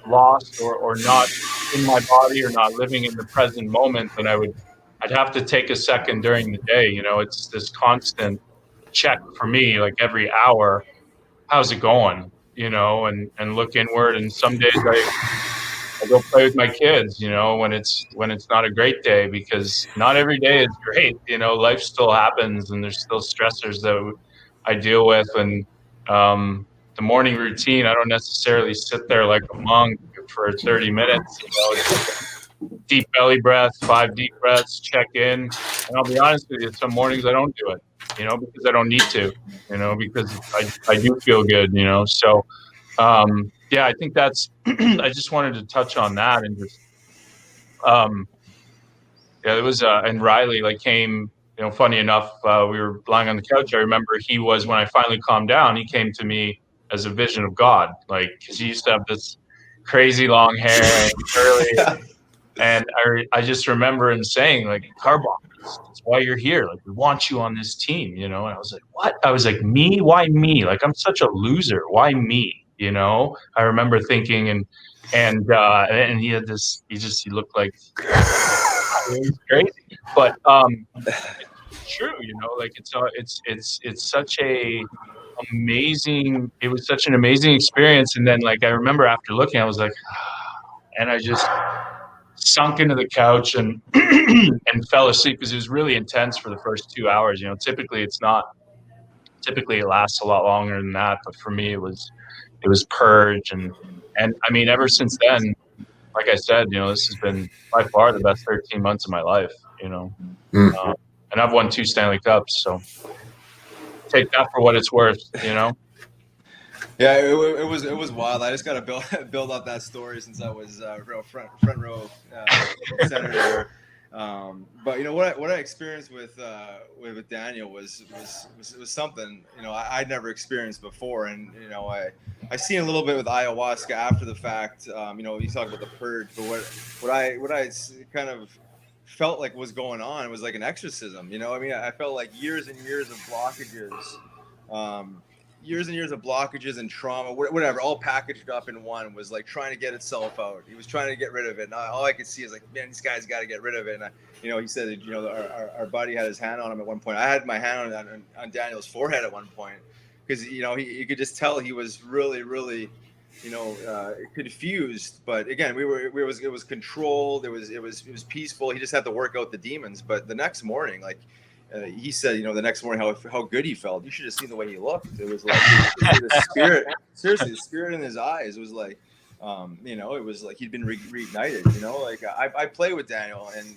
lost or not in my body or not living in the present moment, then I'd have to take a second during the day. It's this constant check for me, like every hour, how's it going? And look inward. And some days I go play with my kids, when it's not a great day, because not every day is great. Life still happens and there's still stressors that I deal with. And the morning routine, I don't necessarily sit there like a monk for 30 minutes. It's like a deep belly breath, 5 deep breaths, check in. And I'll be honest with you, some mornings I don't do it, because I don't need to, because I do feel good, so yeah, I think that's I just wanted to touch on that. And just yeah, it was and Riley came, funny enough, we were lying on the couch. I remember when I finally calmed down, he came to me as a vision of God, because he used to have this crazy long hair and curly. And I just remember him saying, Carbon, that's why you're here. We want you on this team, and I was like, what? I was like, me? Why me? I'm such a loser. Why me? I remember thinking, and he had this, he looked like, it was crazy. But it's true, it's such it was such an amazing experience. And then I remember after looking, I was like, and I just sunk into the couch and and fell asleep, because it was really intense for the first 2 hours. Typically it's not. Typically it lasts a lot longer than that, but for me it was purge. And I mean, ever since then, like I said, this has been by far the best 13 months of my life. And I've won 2 Stanley Cups, so take that for what it's worth. Yeah, it was wild. I just got to build up that story, since I was front row center there. But what I experienced with Daniel was something I'd never experienced before. And I seen a little bit with ayahuasca after the fact. You talk about the purge, but what I kind of felt like was going on was like an exorcism. I felt like years and years of blockages. Years and years of blockages and trauma, whatever, all packaged up in one, was trying to get itself out. He was trying to get rid of it. And all I could see is man, this guy's got to get rid of it. And he said, our buddy had his hand on him at one point. I had my hand on Daniel's forehead at one point, because you could just tell he was really, really, confused. But again, it was controlled. It was peaceful. He just had to work out the demons. But the next morning, he said, the next morning, how good he felt. You should have seen the way he looked. It was the spirit. Seriously, the spirit in his eyes was it was like he'd been reignited. I play with Daniel, and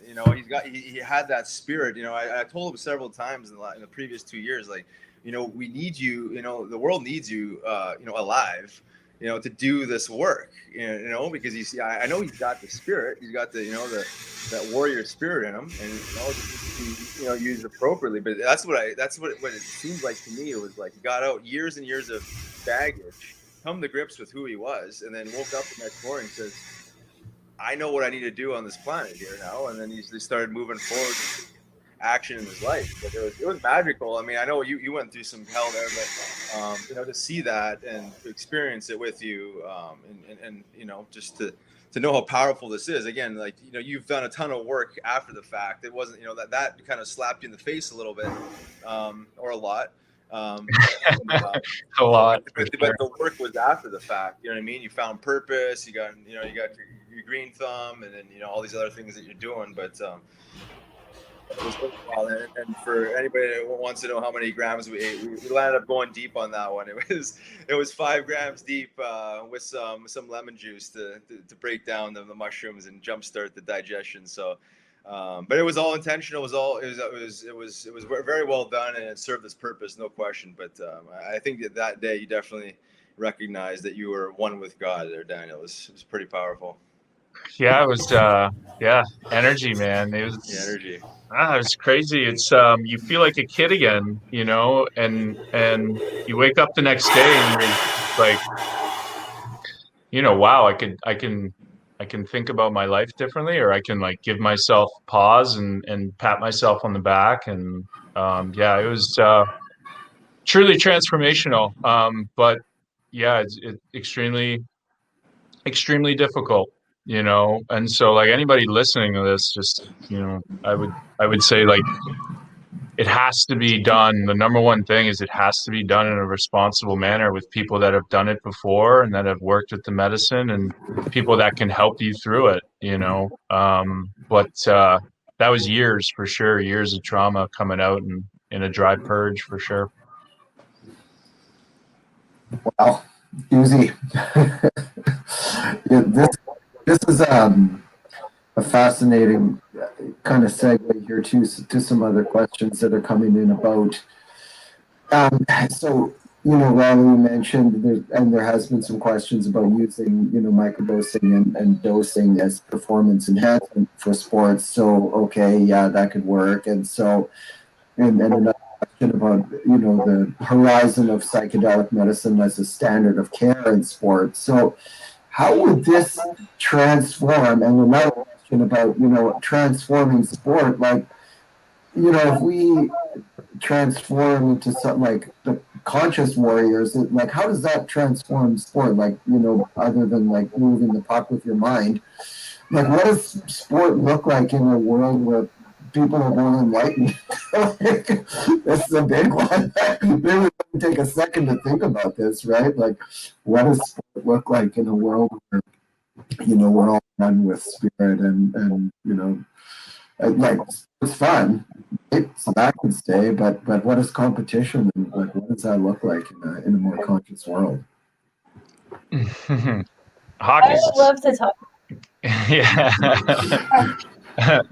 he had that spirit. I told him several times in the previous 2 years, we need you. The world needs you. Alive. To do this work. Because I know he's got the spirit. He's got that warrior spirit in him, and used appropriately. But that's what it seemed like to me. It was he got out years and years of baggage, come to grips with who he was, and then woke up the next morning and says, I know what I need to do on this planet here now. And then they started moving forward. action in his life. But it was magical. I mean, I know you went through some hell there, but you know, to see that and to experience it with you, and you know, just to know how powerful this is. Again, like, you know, you've done a ton of work after the fact. It wasn't, you know, that kind of slapped you in the face a little bit, or a lot. A lot. But the work was after the fact. You know what I mean? You found purpose. You got your green thumb, and then, you know, all these other things that you're doing. But it was worthwhile. And for anybody that wants to know how many grams we ate, we landed up going deep on that one. It was 5 grams deep, with some lemon juice to break down the mushrooms and jumpstart the digestion. So, but it was all intentional. It was very well done, and it served its purpose, no question. But I think that day you definitely recognized that you were one with God there, Daniel. It was pretty powerful. Yeah, it was energy, man. It was The energy. it was crazy. It's you feel like a kid again, you know, and you wake up the next day and you're like, you know, wow, I can think about my life differently, or I can like give myself pause and pat myself on the back. And yeah, it was truly transformational. But yeah, it's extremely difficult, you know. And so, like, anybody listening to this, just, you know, I would say, like, it has to be done. The number one thing is it has to be done in a responsible manner with people that have done it before and that have worked with the medicine and people that can help you through it, you know. But that was years, for sure, years of trauma coming out and in a dry purge, for sure. Wow, doozy. Yeah, this is a fascinating kind of segue here to some other questions that are coming in about. So, you know, Riley mentioned there has been some questions about using, you know, microdosing and dosing as performance enhancement for sports. So, okay, yeah, that could work. And so, and another question about, you know, the horizon of psychedelic medicine as a standard of care in sports. So, how would this transform? And another question about, you know, transforming sport, like, you know, if we transform into something like the conscious warriors, like, how does that transform sport? Like, you know, other than like moving the puck with your mind, like, what does sport look like in a world where people are more enlightened? Like, this is a big one. Maybe we can take a second to think about this, right? Like, what does sport look like in a world where, you know, we're all one with spirit and you know, like, it's fun, right? So that could stay, but what is competition, and like, what does that look like in a more conscious world? Hockey. I would love to talk. Yeah.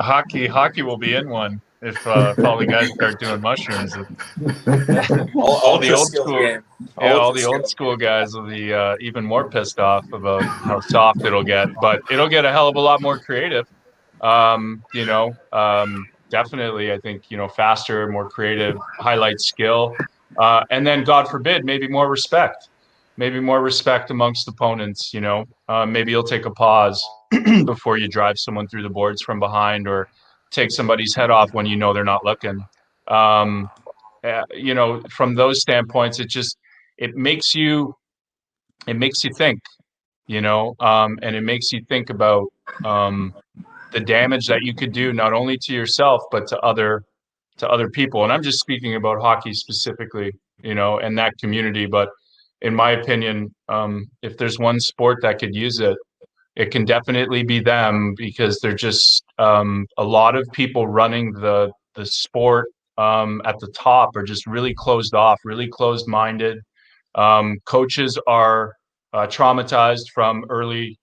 Hockey will be in one if all the guys start doing mushrooms. all the old school, game. all the old school guys will be even more pissed off about how soft it'll get, but it'll get a hell of a lot more creative. You know, definitely, I think, you know, faster, more creative, highlight skill, and then, God forbid, maybe more respect amongst opponents. You know, maybe you'll take a pause before you drive someone through the boards from behind, or take somebody's head off when you know they're not looking. You know, from those standpoints, it makes you think, you know, and it makes you think about the damage that you could do not only to yourself but to other people. And I'm just speaking about hockey specifically, you know, and that community. But in my opinion, if there's one sport that could use it, it can definitely be them, because they're just a lot of people running the sport at the top are just really closed off, really closed-minded. Coaches are traumatized from early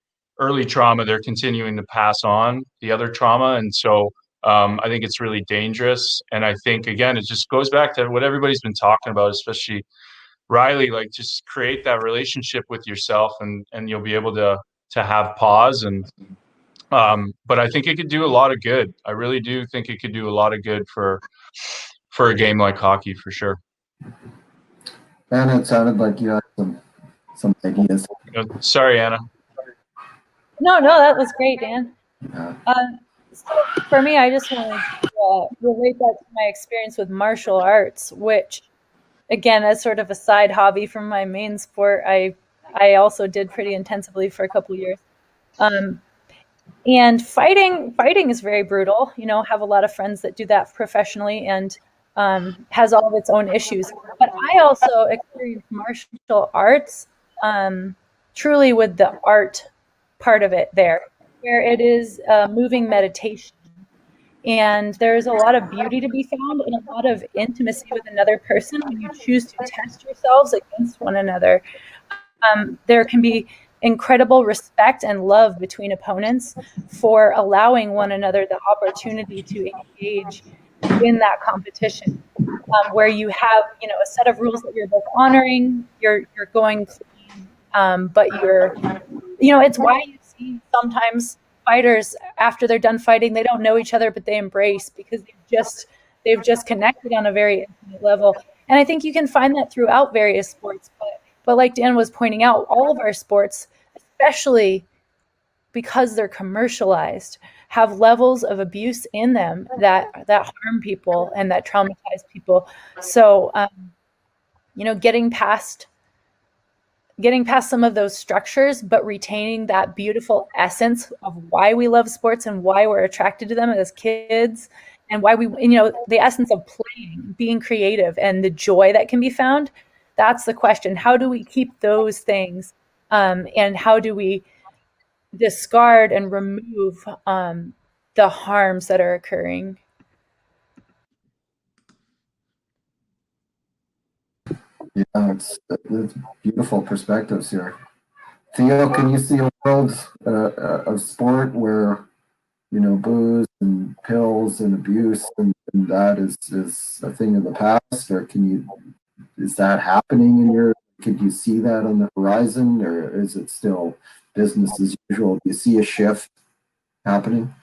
trauma. They're continuing to pass on the other trauma, and so I think it's really dangerous. And I think, again, it just goes back to what everybody's been talking about, especially Riley. Like, just create that relationship with yourself, and you'll be able to have pause. And but I think it could do a lot of good. I really do think it could do a lot of good for a game like hockey, for sure. Anna, it sounded like you had some ideas. Sorry, Anna. No, that was great, Dan. Yeah. So for me, I just wanted to relate that to my experience with martial arts, which, again, as sort of a side hobby from my main sport, I also did pretty intensively for a couple of years. Um, and fighting is very brutal. Have a lot of friends that do that professionally, and has all of its own issues. But I also experienced martial arts truly with the art part of it there, where it is moving meditation. And there's a lot of beauty to be found and a lot of intimacy with another person when you choose to test yourselves against one another. There can be incredible respect and love between opponents for allowing one another the opportunity to engage in that competition, where you have a set of rules that you're both honoring. You're going clean, but it's why you see sometimes fighters, after they're done fighting, they don't know each other, but they embrace because they've just connected on a very intimate level. And I think you can find that throughout various sports. But like Dan was pointing out, all of our sports, especially because they're commercialized, have levels of abuse in them that harm people and that traumatize people. So, getting past some of those structures, but retaining that beautiful essence of why we love sports and why we're attracted to them as kids, and why the essence of playing, being creative, and the joy that can be found. That's the question. How do we keep those things? And how do we discard and remove the harms that are occurring? Yeah, it's beautiful perspectives here. Theo, can you see a world of sport where booze and pills and abuse and that is a thing of the past, or is that happening can you see that on the horizon, or is it still business as usual? Do you see a shift happening?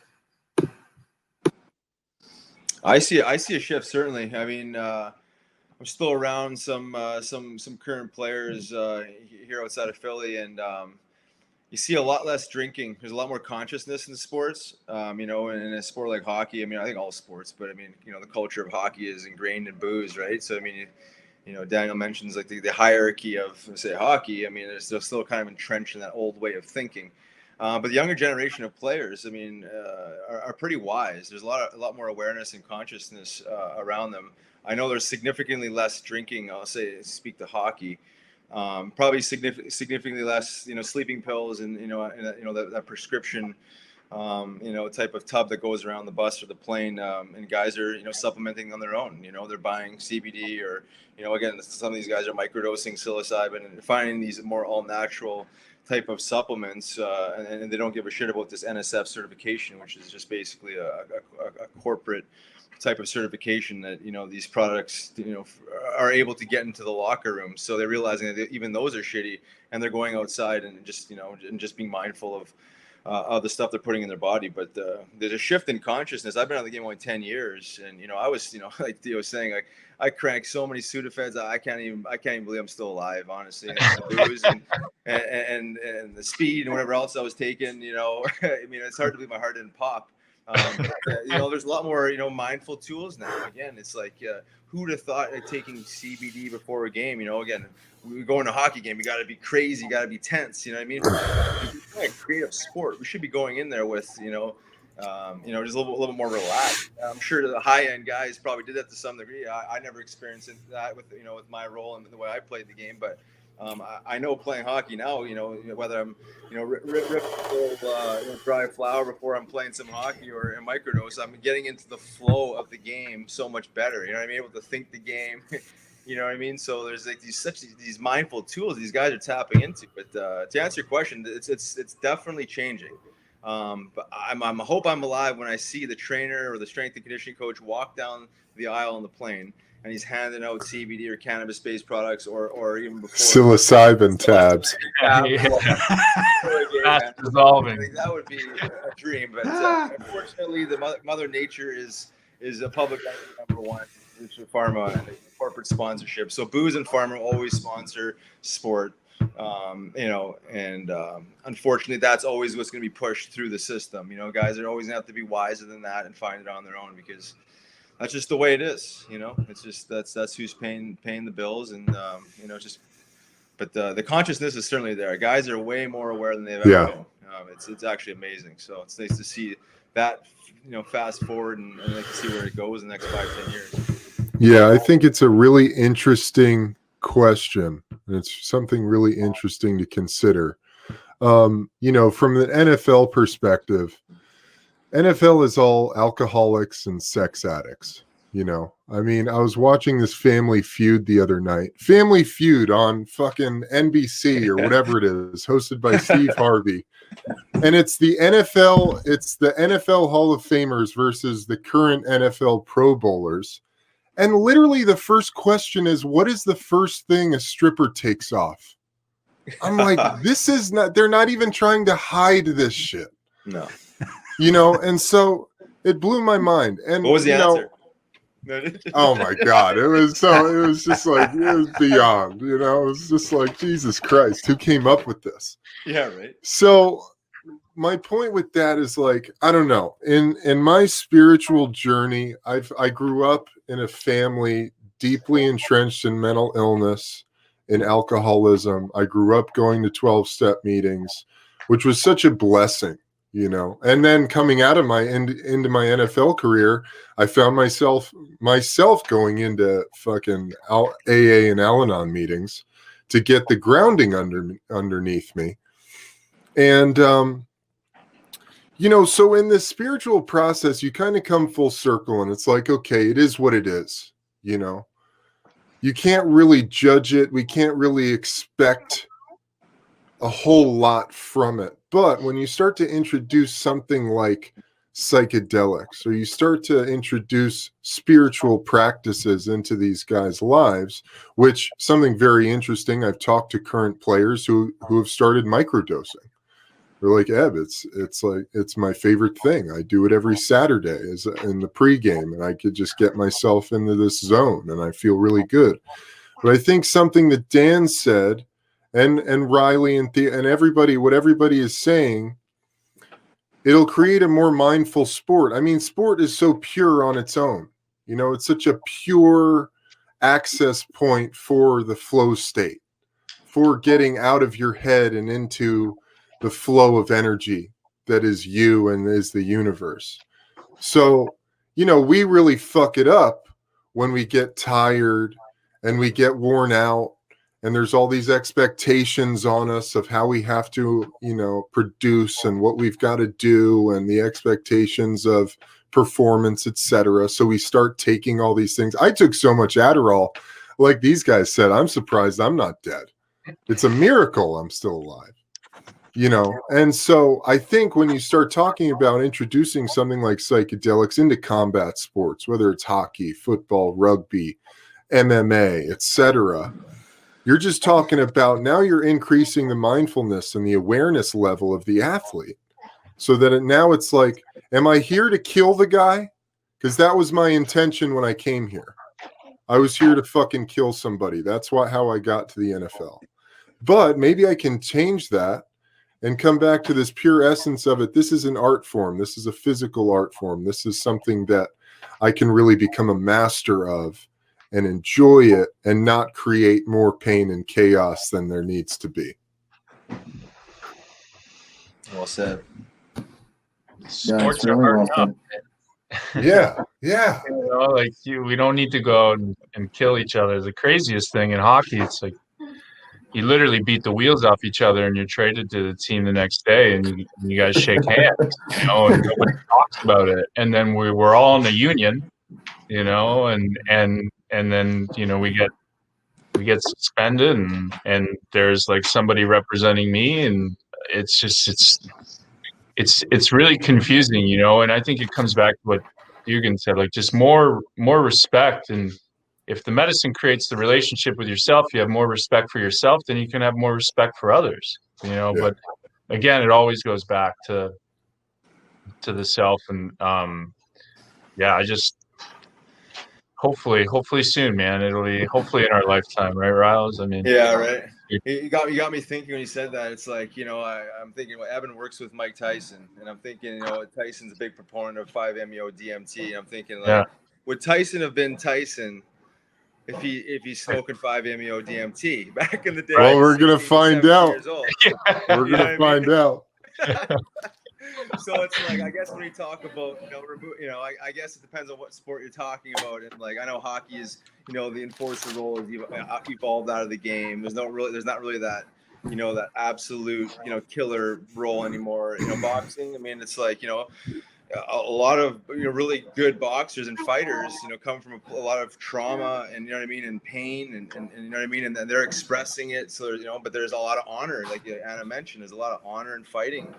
I see a shift, certainly. I mean, I'm still around some current players here outside of Philly, and you see a lot less drinking. There's a lot more consciousness in the sports. In a sport like hockey, I mean, I think all sports, but I mean, the culture of hockey is ingrained in booze, right? So I mean, Daniel mentions like the hierarchy of, say, hockey. I mean, they're still kind of entrenched in that old way of thinking. But the younger generation of players, I mean, are pretty wise. There's a lot more awareness and consciousness around them. I know there's significantly less drinking. I'll speak to hockey. Probably significantly less, sleeping pills and that prescription, type of tub that goes around the bus or the plane. And guys are, supplementing on their own. They're buying CBD or, again, some of these guys are microdosing psilocybin and finding these more all natural type of supplements, and they don't give a shit about this NSF certification, which is just basically a corporate type of certification that these products are able to get into the locker room. So they're realizing that even those are shitty, and they're going outside and just being mindful of the stuff they're putting in their body. But there's a shift in consciousness. I've been on the game only 10 years, and I was like Theo was saying, like I cranked so many Sudafeds I can't even believe I'm still alive, honestly. And the booze and the speed and whatever else I was taking, I mean, it's hard to believe my heart didn't pop. There's a lot more, mindful tools now. Again, it's like, who'd have thought of taking CBD before a game? Again, we go in a hockey game, you got to be crazy, you got to be tense. You know what I mean? It's like a creative sport. We should be going in there with, just a little more relaxed. I'm sure the high end guys probably did that to some degree. I never experienced that with my role and the way I played the game, but I know playing hockey now, whether I'm, rip dry flower before I'm playing some hockey or a microdose, I'm getting into the flow of the game so much better. I'm able to think the game. You know what I mean? So there's like these mindful tools these guys are tapping into. But to answer your question, it's definitely changing. But I hope I'm alive when I see the trainer or the strength and conditioning coach walk down the aisle on the plane and he's handing out CBD or cannabis-based products, or even before psilocybin tabs. Fast dissolving. That would be a dream, but unfortunately, the Mother Nature is a public enemy number one. It's pharma and corporate sponsorship. So booze and pharma always sponsor sport. And unfortunately, that's always what's going to be pushed through the system. Guys are always going to have to be wiser than that and find it on their own, because that's just the way it is. It's just that's who's paying the bills, and But the consciousness is certainly there. Guys are way more aware than they've ever been. It's actually amazing. So it's nice to see that, fast forward and like to see where it goes in the next 5-10 years. Yeah, I think it's a really interesting question. And it's something really interesting to consider. From the NFL perspective, NFL is all alcoholics and sex addicts. I was watching this Family Feud the other night. Family Feud on fucking NBC or whatever it is, hosted by Steve Harvey. And it's the NFL Hall of Famers versus the current NFL Pro Bowlers. And literally the first question is, what is the first thing a stripper takes off? I'm like, they're not even trying to hide this shit. No. And so it blew my mind. And what was the answer? Oh my God. It was just like, it was beyond, it was just like, Jesus Christ, who came up with this? Yeah, right. So my point with that is, like, I don't know, in my spiritual journey, I grew up in a family deeply entrenched in mental illness, in alcoholism. I grew up going to 12-step meetings, which was such a blessing. And then coming out of into my NFL career, I found myself going into fucking AA and Al-Anon meetings to get the grounding underneath me. And, so in this spiritual process, you kind of come full circle, and it's like, okay, it is what it is. You can't really judge it. We can't really expect a whole lot from it. But when you start to introduce something like psychedelics, or you start to introduce spiritual practices into these guys' lives, which something very interesting, I've talked to current players who have started microdosing. They're like, Eb, it's my favorite thing. I do it every Saturday in the pregame, and I could just get myself into this zone, and I feel really good. But I think something that Dan said, and Riley and everybody, what everybody is saying, it'll create a more mindful sport. Sport is so pure on its own. It's such a pure access point for the flow state, for getting out of your head and into the flow of energy that is you and is the universe. So, we really fuck it up when we get tired and we get worn out, and there's all these expectations on us of how we have to, produce and what we've got to do, and the expectations of performance, etc. So we start taking all these things. I took so much Adderall, like these guys said, I'm surprised I'm not dead. It's a miracle I'm still alive. And so I think when you start talking about introducing something like psychedelics into combat sports, whether it's hockey, football, rugby, MMA, etc., you're just talking about, now you're increasing the mindfulness and the awareness level of the athlete, so that now it's like, am I here to kill the guy? Because that was my intention when I came here. I was here to fucking kill somebody. That's how I got to the NFL. But maybe I can change that and come back to this pure essence of it. This is an art form. This is a physical art form. This is something that I can really become a master of and enjoy it, and not create more pain and chaos than there needs to be. Well said. Sports are hard enough. Yeah. We don't need to go out and kill each other. The craziest thing in hockey, it's like you literally beat the wheels off each other, and you're traded to the team the next day, and you guys shake hands, and nobody talks about it. And then we're all in the union, and then we get suspended, and there's like somebody representing me, and it's really confusing, and I think it comes back to what Dugan said, like just more respect. And if the medicine creates the relationship with yourself, you have more respect for yourself, then you can have more respect for others, Yeah. But again, it always goes back to the self. And I just hopefully soon, man. It'll be hopefully in our lifetime, right, Riles? Yeah, right. you got me thinking when you said that. It's like, I'm thinking, well, Eben works with Mike Tyson, and I'm thinking, Tyson's a big proponent of 5-MeO DMT, and I'm thinking, like, would Tyson have been Tyson if he's smoking 5-MeO DMT back in the day? Well, we're gonna 16, find 17 out. years old. We're gonna find out. So it's like, I guess when we talk about, I guess it depends on what sport you're talking about. And like, I know hockey is, the enforcer role has evolved out of the game. There's not really that, that absolute, killer role anymore. Boxing, I mean, it's like, a lot of really good boxers and fighters, come from a lot of trauma and and pain and you know what I mean, and they're expressing it. So but there's a lot of honor, like Anna mentioned, there's a lot of honor in fighting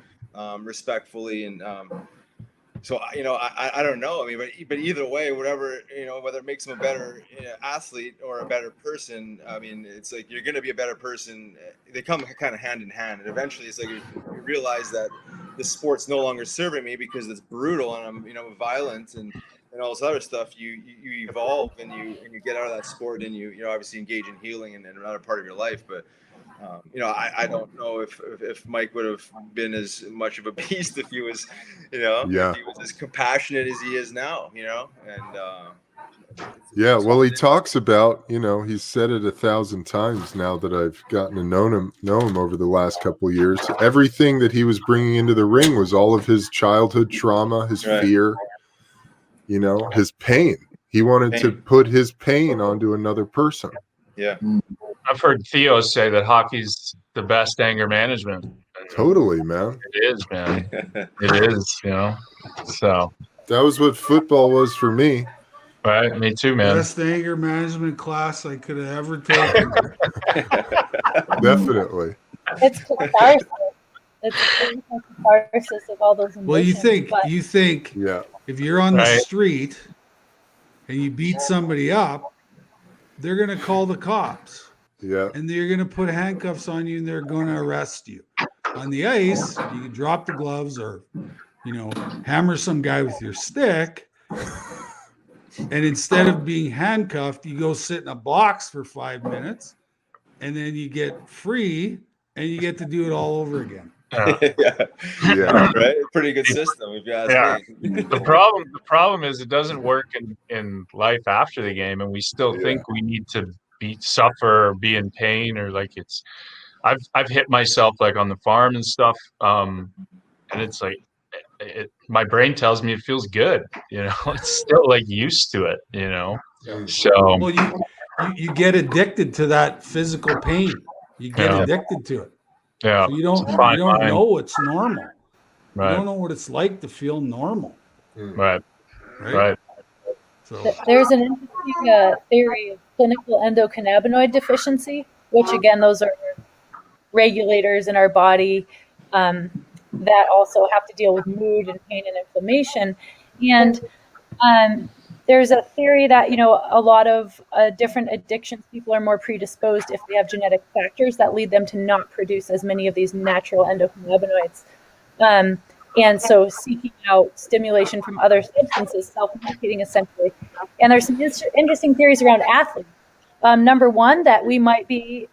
respectfully, and so I don't know. I mean, but either way, whatever, whether it makes them a better athlete or a better person, I mean, it's like you're going to be a better person. They come kind of hand in hand, and eventually, it's like you realize that the sport's no longer serving me because it's brutal and I'm violent and all this other stuff. You evolve and you get out of that sport and you obviously engage in healing and another part of your life, but. I don't know if Mike would have been as much of a beast if he was, if he was as compassionate as he is now, and well, he talks about, he's said it 1,000 times now that I've gotten to know him over the last couple of years. Everything that he was bringing into the ring was all of his childhood trauma, his fear, his pain. He wanted to put his pain onto another person. Yeah. I've heard Theo say that hockey's the best anger management. Totally, man. It is, man. It is, So that was what football was for me. Right, me too, man. Best anger management class I could have ever taken. Definitely. It's catharsis. It's a catharsis of all those emotions. Well, you think, yeah, if you're on the street and you beat somebody up, they're going to call the cops. Yeah. And they're going to put handcuffs on you and they're going to arrest you. On the ice, you can drop the gloves or, hammer some guy with your stick. And instead of being handcuffed, you go sit in a box for 5 minutes and then you get free and you get to do it all over again. Yeah. Right. Pretty good system, if you ask me. The problem is it doesn't work in life after the game, and we still think we need to suffer or be in pain, or like it's. I've hit myself like on the farm and stuff, and it's like my brain tells me it feels good. It's still like used to it. So well, you get addicted to that physical pain. You get addicted to it. Yeah, so you don't know it's normal. Right. You don't know what it's like to feel normal. Right. So there's an interesting theory of clinical endocannabinoid deficiency, which again, those are regulators in our body that also have to deal with mood and pain and inflammation. And there's a theory that, a lot of different addictions, people are more predisposed if they have genetic factors that lead them to not produce as many of these natural endocannabinoids. And so seeking out stimulation from other substances, self-medicating essentially. And there's some interesting theories around athletes. Number one, that we might be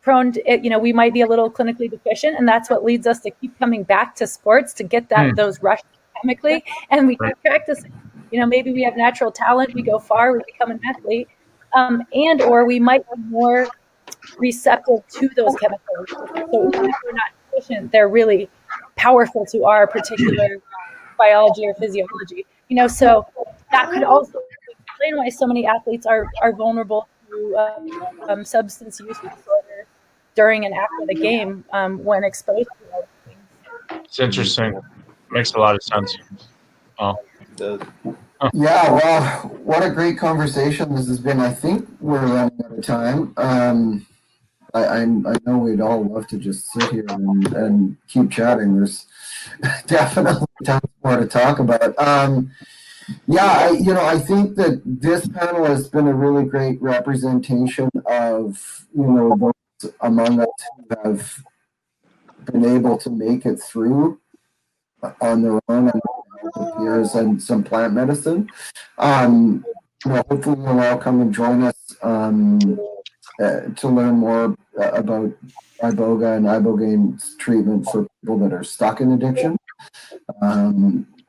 prone to, we might be a little clinically deficient, and that's what leads us to keep coming back to sports to get those rushes chemically, and we keep practicing. Maybe we have natural talent, we go far, we become an athlete, and or we might be more receptive to those chemicals. So even if we're not deficient, they're really powerful to our particular biology or physiology. So that could also explain why so many athletes are vulnerable to substance use disorder during and after the game when exposed to those things. It's interesting. Makes a lot of sense. Oh. Yeah, well, what a great conversation this has been. I think we're running out of time. I know we'd all love to just sit here and keep chatting. There's definitely tons more to talk about. I think that this panel has been a really great representation of, those among us who have been able to make it through on their own and with peers and some plant medicine. Hopefully you'll all come and join us to learn more about iboga and ibogaine treatment for people that are stuck in addiction.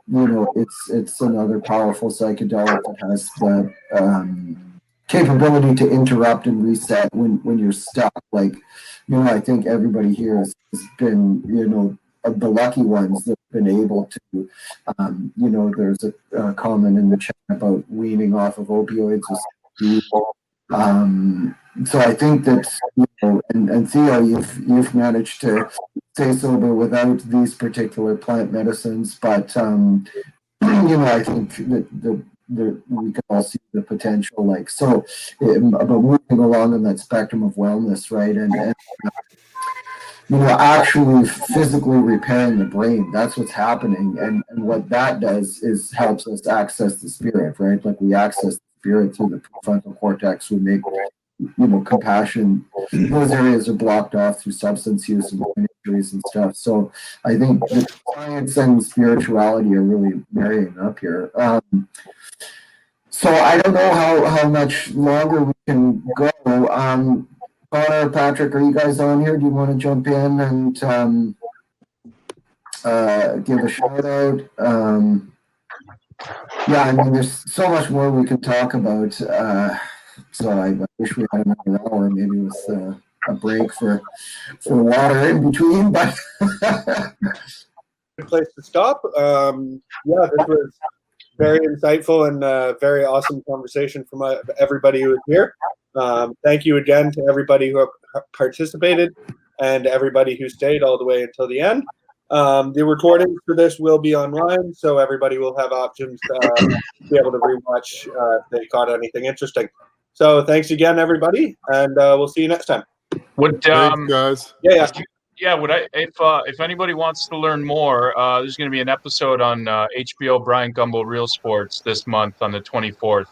It's another powerful psychedelic that has the capability to interrupt and reset when you're stuck. Like, I think everybody here has been, of the lucky ones that have been able to, there's a comment in the chat about weaning off of opioids. So I think that, and Theo, you've managed to stay sober without these particular plant medicines, but I think that we can all see the potential, about moving along in that spectrum of wellness, right? And actually physically repairing the brain. That's what's happening. And what that does is helps us access the spirit, right? Like we access the spirit through the prefrontal cortex. We make, compassion. Those areas are blocked off through substance use and injuries and stuff. So I think the science and spirituality are really marrying up here. So I don't know how much longer we can go. Connor, Patrick, are you guys on here? Do you want to jump in and give a shout out? There's so much more we can talk about. So I wish we had another hour, maybe with a break for water in between. But good place to stop. This was very insightful and very awesome conversation from everybody who was here. Thank you again to everybody who participated and everybody who stayed all the way until the end. The recordings for this will be online, so everybody will have options to be able to rewatch if they caught anything interesting. So thanks again, everybody, and we'll see you next time. Thanks, guys. If anybody wants to learn more, there's going to be an episode on HBO Brian Gumbo Real Sports this month on the 24th.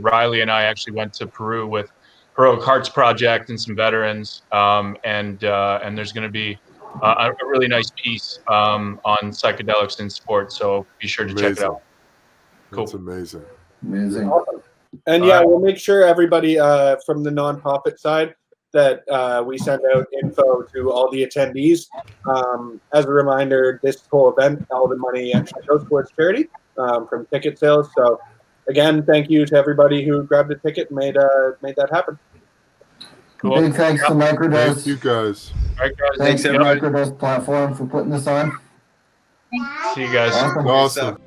Riley and I actually went to Peru with Heroic Hearts Project and some veterans, and there's going to be a really nice piece on psychedelics in sports. So be sure to check it out. Cool. That's amazing. Awesome. And we'll make sure everybody from the nonprofit side that we send out info to all the attendees. As a reminder, this whole event, all the money actually goes towards charity from ticket sales. So again, thank you to everybody who grabbed a ticket and made that happen. Cool. Big thanks to Microdose. Thank you guys. All right, guys. Thanks to the Microdose platform for putting this on. See you guys. Awesome.